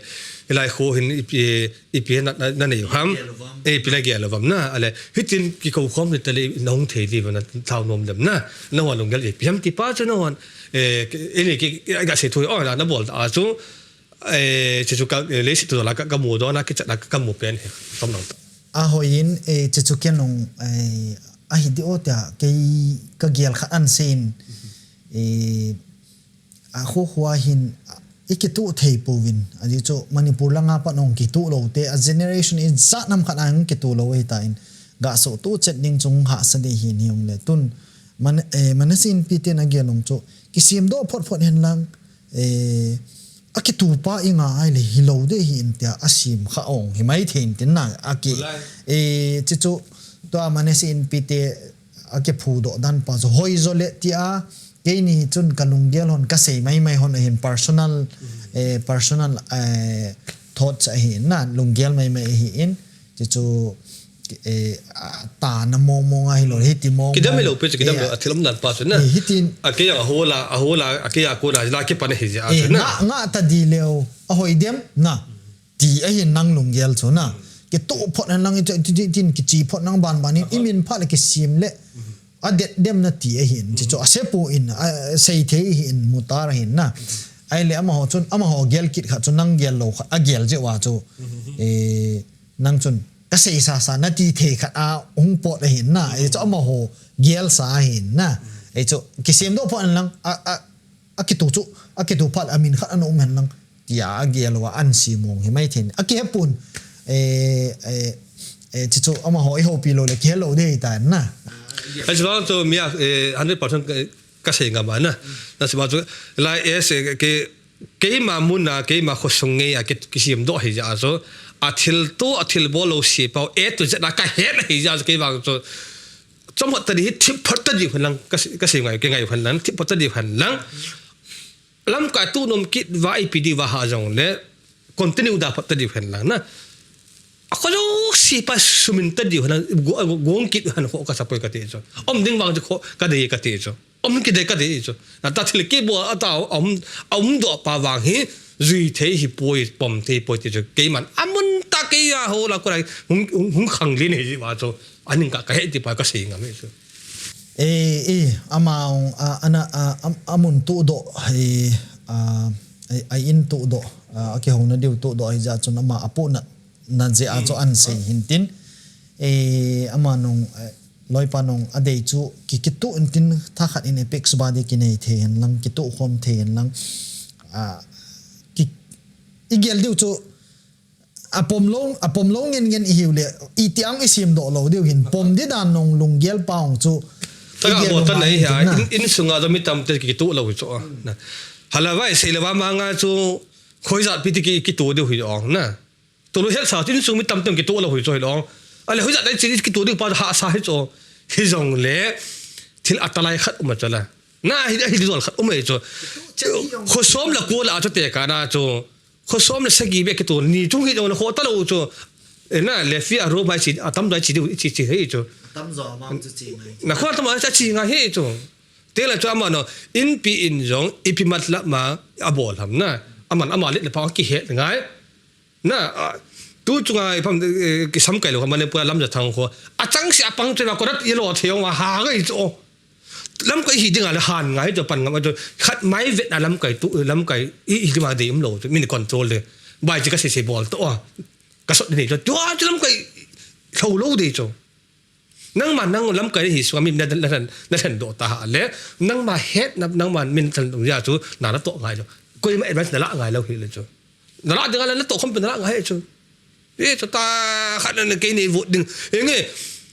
elai khoh hin ipi na nei ham pi la gel vam na ale hitin ki ko khom ni tale nong thei di ban thau nom dam na na wan long gel pi ham ti pa chu na wan ele ki ga se thui oi la na bol a chu chu ka le si tu la ka mu do na ki cha ka mu pen he tom nong a hoin chu ken nong a hi di otia ke ka gel kha an sin a kho hua hin ikitu thei povin ani chu manipur langa pa nong kitu lo te a generation in za nam khan ang kitu lo he ta in ga so tu chet ning chung ha sa de hin yong le tun manasin pite na gelong chu kisim do phot hen lang akitu pa inga ai le hilo de hin tia asim kha ong hi mai thein tin na aki chi chu to manasin pite ake phu do dan pa zo hoi zo le tia ke ni chun kalung gel hon ka sei mai hon hin personal thoughts a hin na lung gel mai hi in chi chu ta na mo nga hi lo hiti mo kidam lo pe kidam lo athilam dan pa na hitin ake ahola ake ko la ke pan hi ja na nga ta di leo a hoi dem na ti a hin nang lung gel chu na ke to phot nan lang tin ki chi phot nang ban ban imin pha le ke sim le a det dem na ti a hin chi chu a se pu in sei the hin mutar hin na ai le ama ho chun ama ho gel kit kha chu nang gel lo a gel je wa chu nang chun ka sei sa na ti the kha a ung pot hin na e chu ama ho gel sa hin na e chu ki sim do phot lang a ki tu chu a ki tu phat amin kha an hen lang ya a gel wa an si mong hi mai thin a ki pun chi chu ama ho ho pi lo le ke lo de ta na as well to me 100% ka sei nga ba na that's about la es ke ma mun na ke ma khosong nge a ke kisim do hi ja so athil bolo si pau to ja ka he hi ja ke ba so chom hot tadi thip phot tadi phalang ka sei ngai ke ngai phalang thip phot tadi phalang lam ka tu nom kit wa ipd wa ha jong le continue da phot tadi phalang na akolo si pa sumin tadi phalang gong kit han ho ka sapoi ka te so ding wang jo ka de ka te so ki de ka de so na ta thil ke bo ata do pa wang hi zui the hi poi pom the poi te so ke man amun ta ke ya ho la ko lai hung khang lin hi wa so aning ka he ti pa ka sei nga me so amaung ana amun tu do ai in tu do ke hong na diu tu do ai ja chun ama apu na je a cho an sei hintin ama nong loi panong adei chu ki tu intin tha khat in apex body ki nei the lang ki tu khom the lang ki igel diu chu apom long ngen hiule itiang isim do lo diu hin pom di dan nong lunggel paung chu ta ga bo ta nei ha in sunga do mi tam te ki tu lo chu na halawai se lewa ma nga chu khoi za pi ti ki tu de hui ong na to lo hel sa tin sung mi tam ki tu lo hui chu long ale hui za dai chi ki tu de pa ha sa hi chu hi jong le thil atalai khat uma chala na hi dol khat uma chu kho som la ko la chu te ka na chu kho som la sagi be ki tu ni chung hi jong ho ta lo chu na le fi a ro bai chi atam dai chi hei chu tam zo mam chu chi ngai na khwa tam cha chi nga hei chu te la chu ama no in pi in jong ipi mat la ma abol ham na ama le pa ki he ngai na tu chunga pham ki sam kai lo mane pu lam ja thang kho achang si apang chena ko rat yelo theong wa ha ga i cho lam kai hi dinga le han ngai to pan nga to khat mai vet na lam kai tu lam kai i di ma de im lo min control le bai ji ka se bol to ka so ni to lam kai thau lo de cho nang man nang lam kai hi swami na than do ta le nang ma het nang man min than ya chu na na to ngai cho ko ma advance na la ngai lo hi le cho na la dinga la to khom pe na la ngai cho cho ta khát nên cái này vote đừng nghe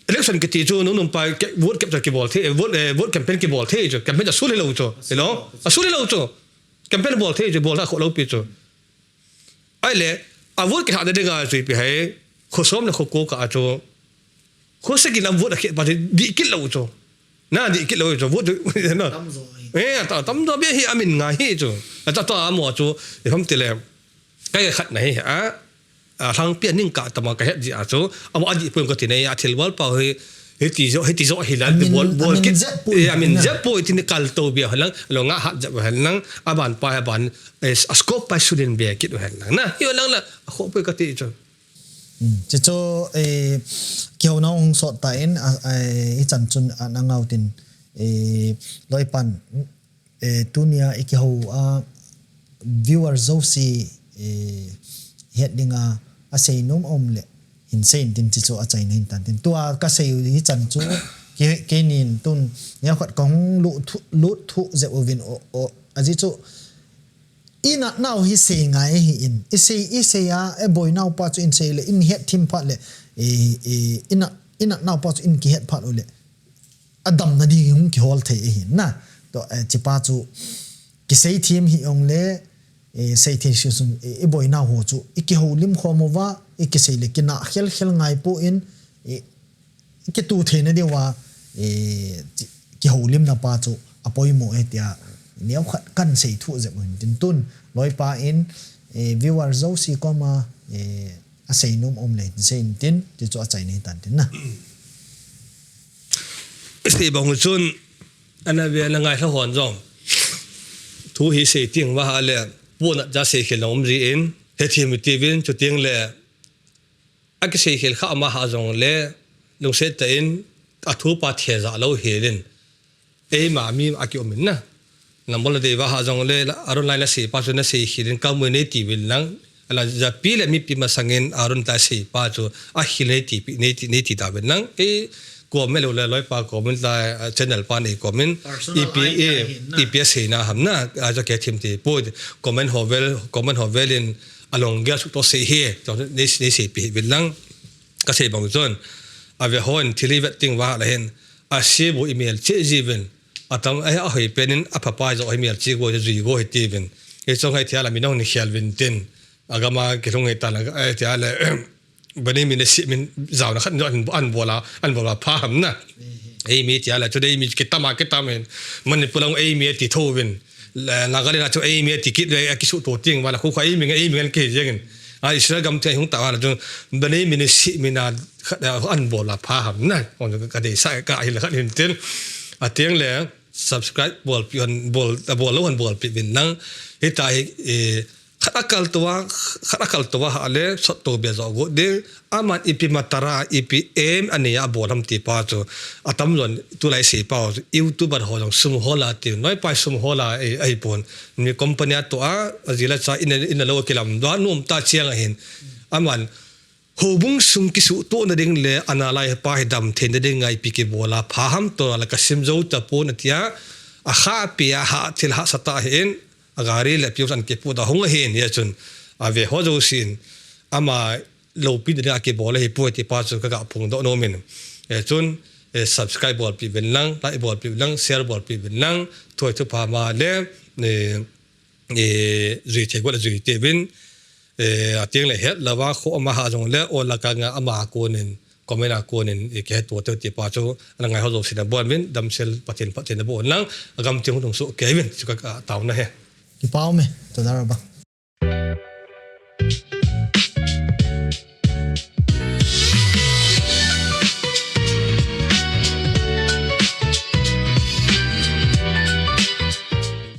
election cái tiêu nó nằm phải vote kẹp cho cái ball thế vote campaign cái ball thế cho campaign là số lâu cho hiểu không số lâu cho campaign ball thế cho ball là khó lâu bị cho ai lẽ vote cái hạt đấy cái gì bị hay khó xóm là khó cố cả cho khó sẽ cái làm vote là cái bà đi kít lâu cho na đi kít lâu cho vote nó tắm rồi biết hi amin ngay hi cho ta ta mua cho để không tiền làm cái khát này thang pian ning ka tama ka het ji a chu amo aji pum ko ti nei a thil wal pa he heti zo hilal bol kit amin zepo itin kalto bi halang lo nga hat ja halang aban pa aban scope pa sulen be kit halang na yo lang la kho pe ka ti cho chỉ cho kiểu nào ông sọt tại chẳng chun ngautin loi pan tunia ikihau viewer zosi heading a sei nom omle insane tin chi cho a chai nei tan tin tua ka sei hi chan chu ke nin tun ya khat kong lu thu ze ovin o aji chu ina now hi sei ngai hi in i sei a boy now pa chu in sei le in head team phat le ina now pa chu in ki head phat ole adam na di hung ki hol thei hi na to chi pa chu ki sei team hi ong le sei thi sun boy now ho chu iki ho lim khomowa iki sei le kina khel ngai po in ki tu the na dewa ki ho lim na pa chu apoi mo etia nếu cần xây thu dẹp mình tin tun lối pa in viewer zo si koma xây nôm om lên xây tin thì cho chạy này tận tin na si bong chun ana ve la ngai la hon jong thu hi sei ting wa ha le puna ja sei khel om ri in he thim ti vin chu ting le a ki sei khel kha ma ha jong le lu se ta in a thu pa the za lo helin e ma mi a ki om na nambola de wa ha jong le aron lai la sei pa chu na sei khilin community vil nang ala ja pi le mi pi ma sangin aron ta sei pa chu a khile ti pi ne ti ta vel nang e ko me lo le loi pa comment la channel pa nei comment epa sei na hamna a ja ke thim ti po comment hovel in along ga su to sei he to ne sei pi vel nang ka sei bang zon ave hon thili vet ting wa la hen a se bo email che jiven atam ai a hoi penin a papa zo email chi go ji go hetiven e chong hai thiala mi nong ni khial vin tin agama ke rong eta la ai thiala bani min si min zaw na khat an bola pha ham na ei mi thiala today mi kitama kitamen man pulang ei mi ti thovin la ga le na cho ei mi ti kit le akisu to ting wala khu khai mi ngan ke jeng a isra gam te hung ta wala jo bani min si mina an bola pha ham na on ka de sa ka ai la khat hin tin a tiang le subscribe bol lo han bol pi bin nang hitai khatakal towa ale sot to be zo go de aman ipi matara ipi em ania bolam ti pa cho atam lon tu lai se pa youtuber ho jong sum hola ti noi pa sum hola ai pon ni company to a azila cha in lo kilam do num ta chiang hin aman hobung sung ki su to na ding le analai pa dam the na ding ai pi ke bola phaham to la ka sim zo ta po na tia a kha pi a ha thil ha sata hin agari le piu san ke pu da hong hin ya chun ave ho zo sin ama lo pi de ke bola hi pu ti pa chu ka phung do no min e chun subscribe bol pi ben lang like bol pi lang share bol pi ben lang thoi chu pa ma le zui che go la zui te bin tiếng lại hết làว่าโคมาหาจงแล้วโอละกังอามาโกนินก็ไม่น่าโกนินอีกแค่ตัวเตียป้าจูอะไรไงเขาจะสินบอลวินดำเซลปัจเจนบอลนั่งกำจังตรงสุเกวินสุกะตาวนะเฮ กี่เป้าไหมตัวดาราบ้าง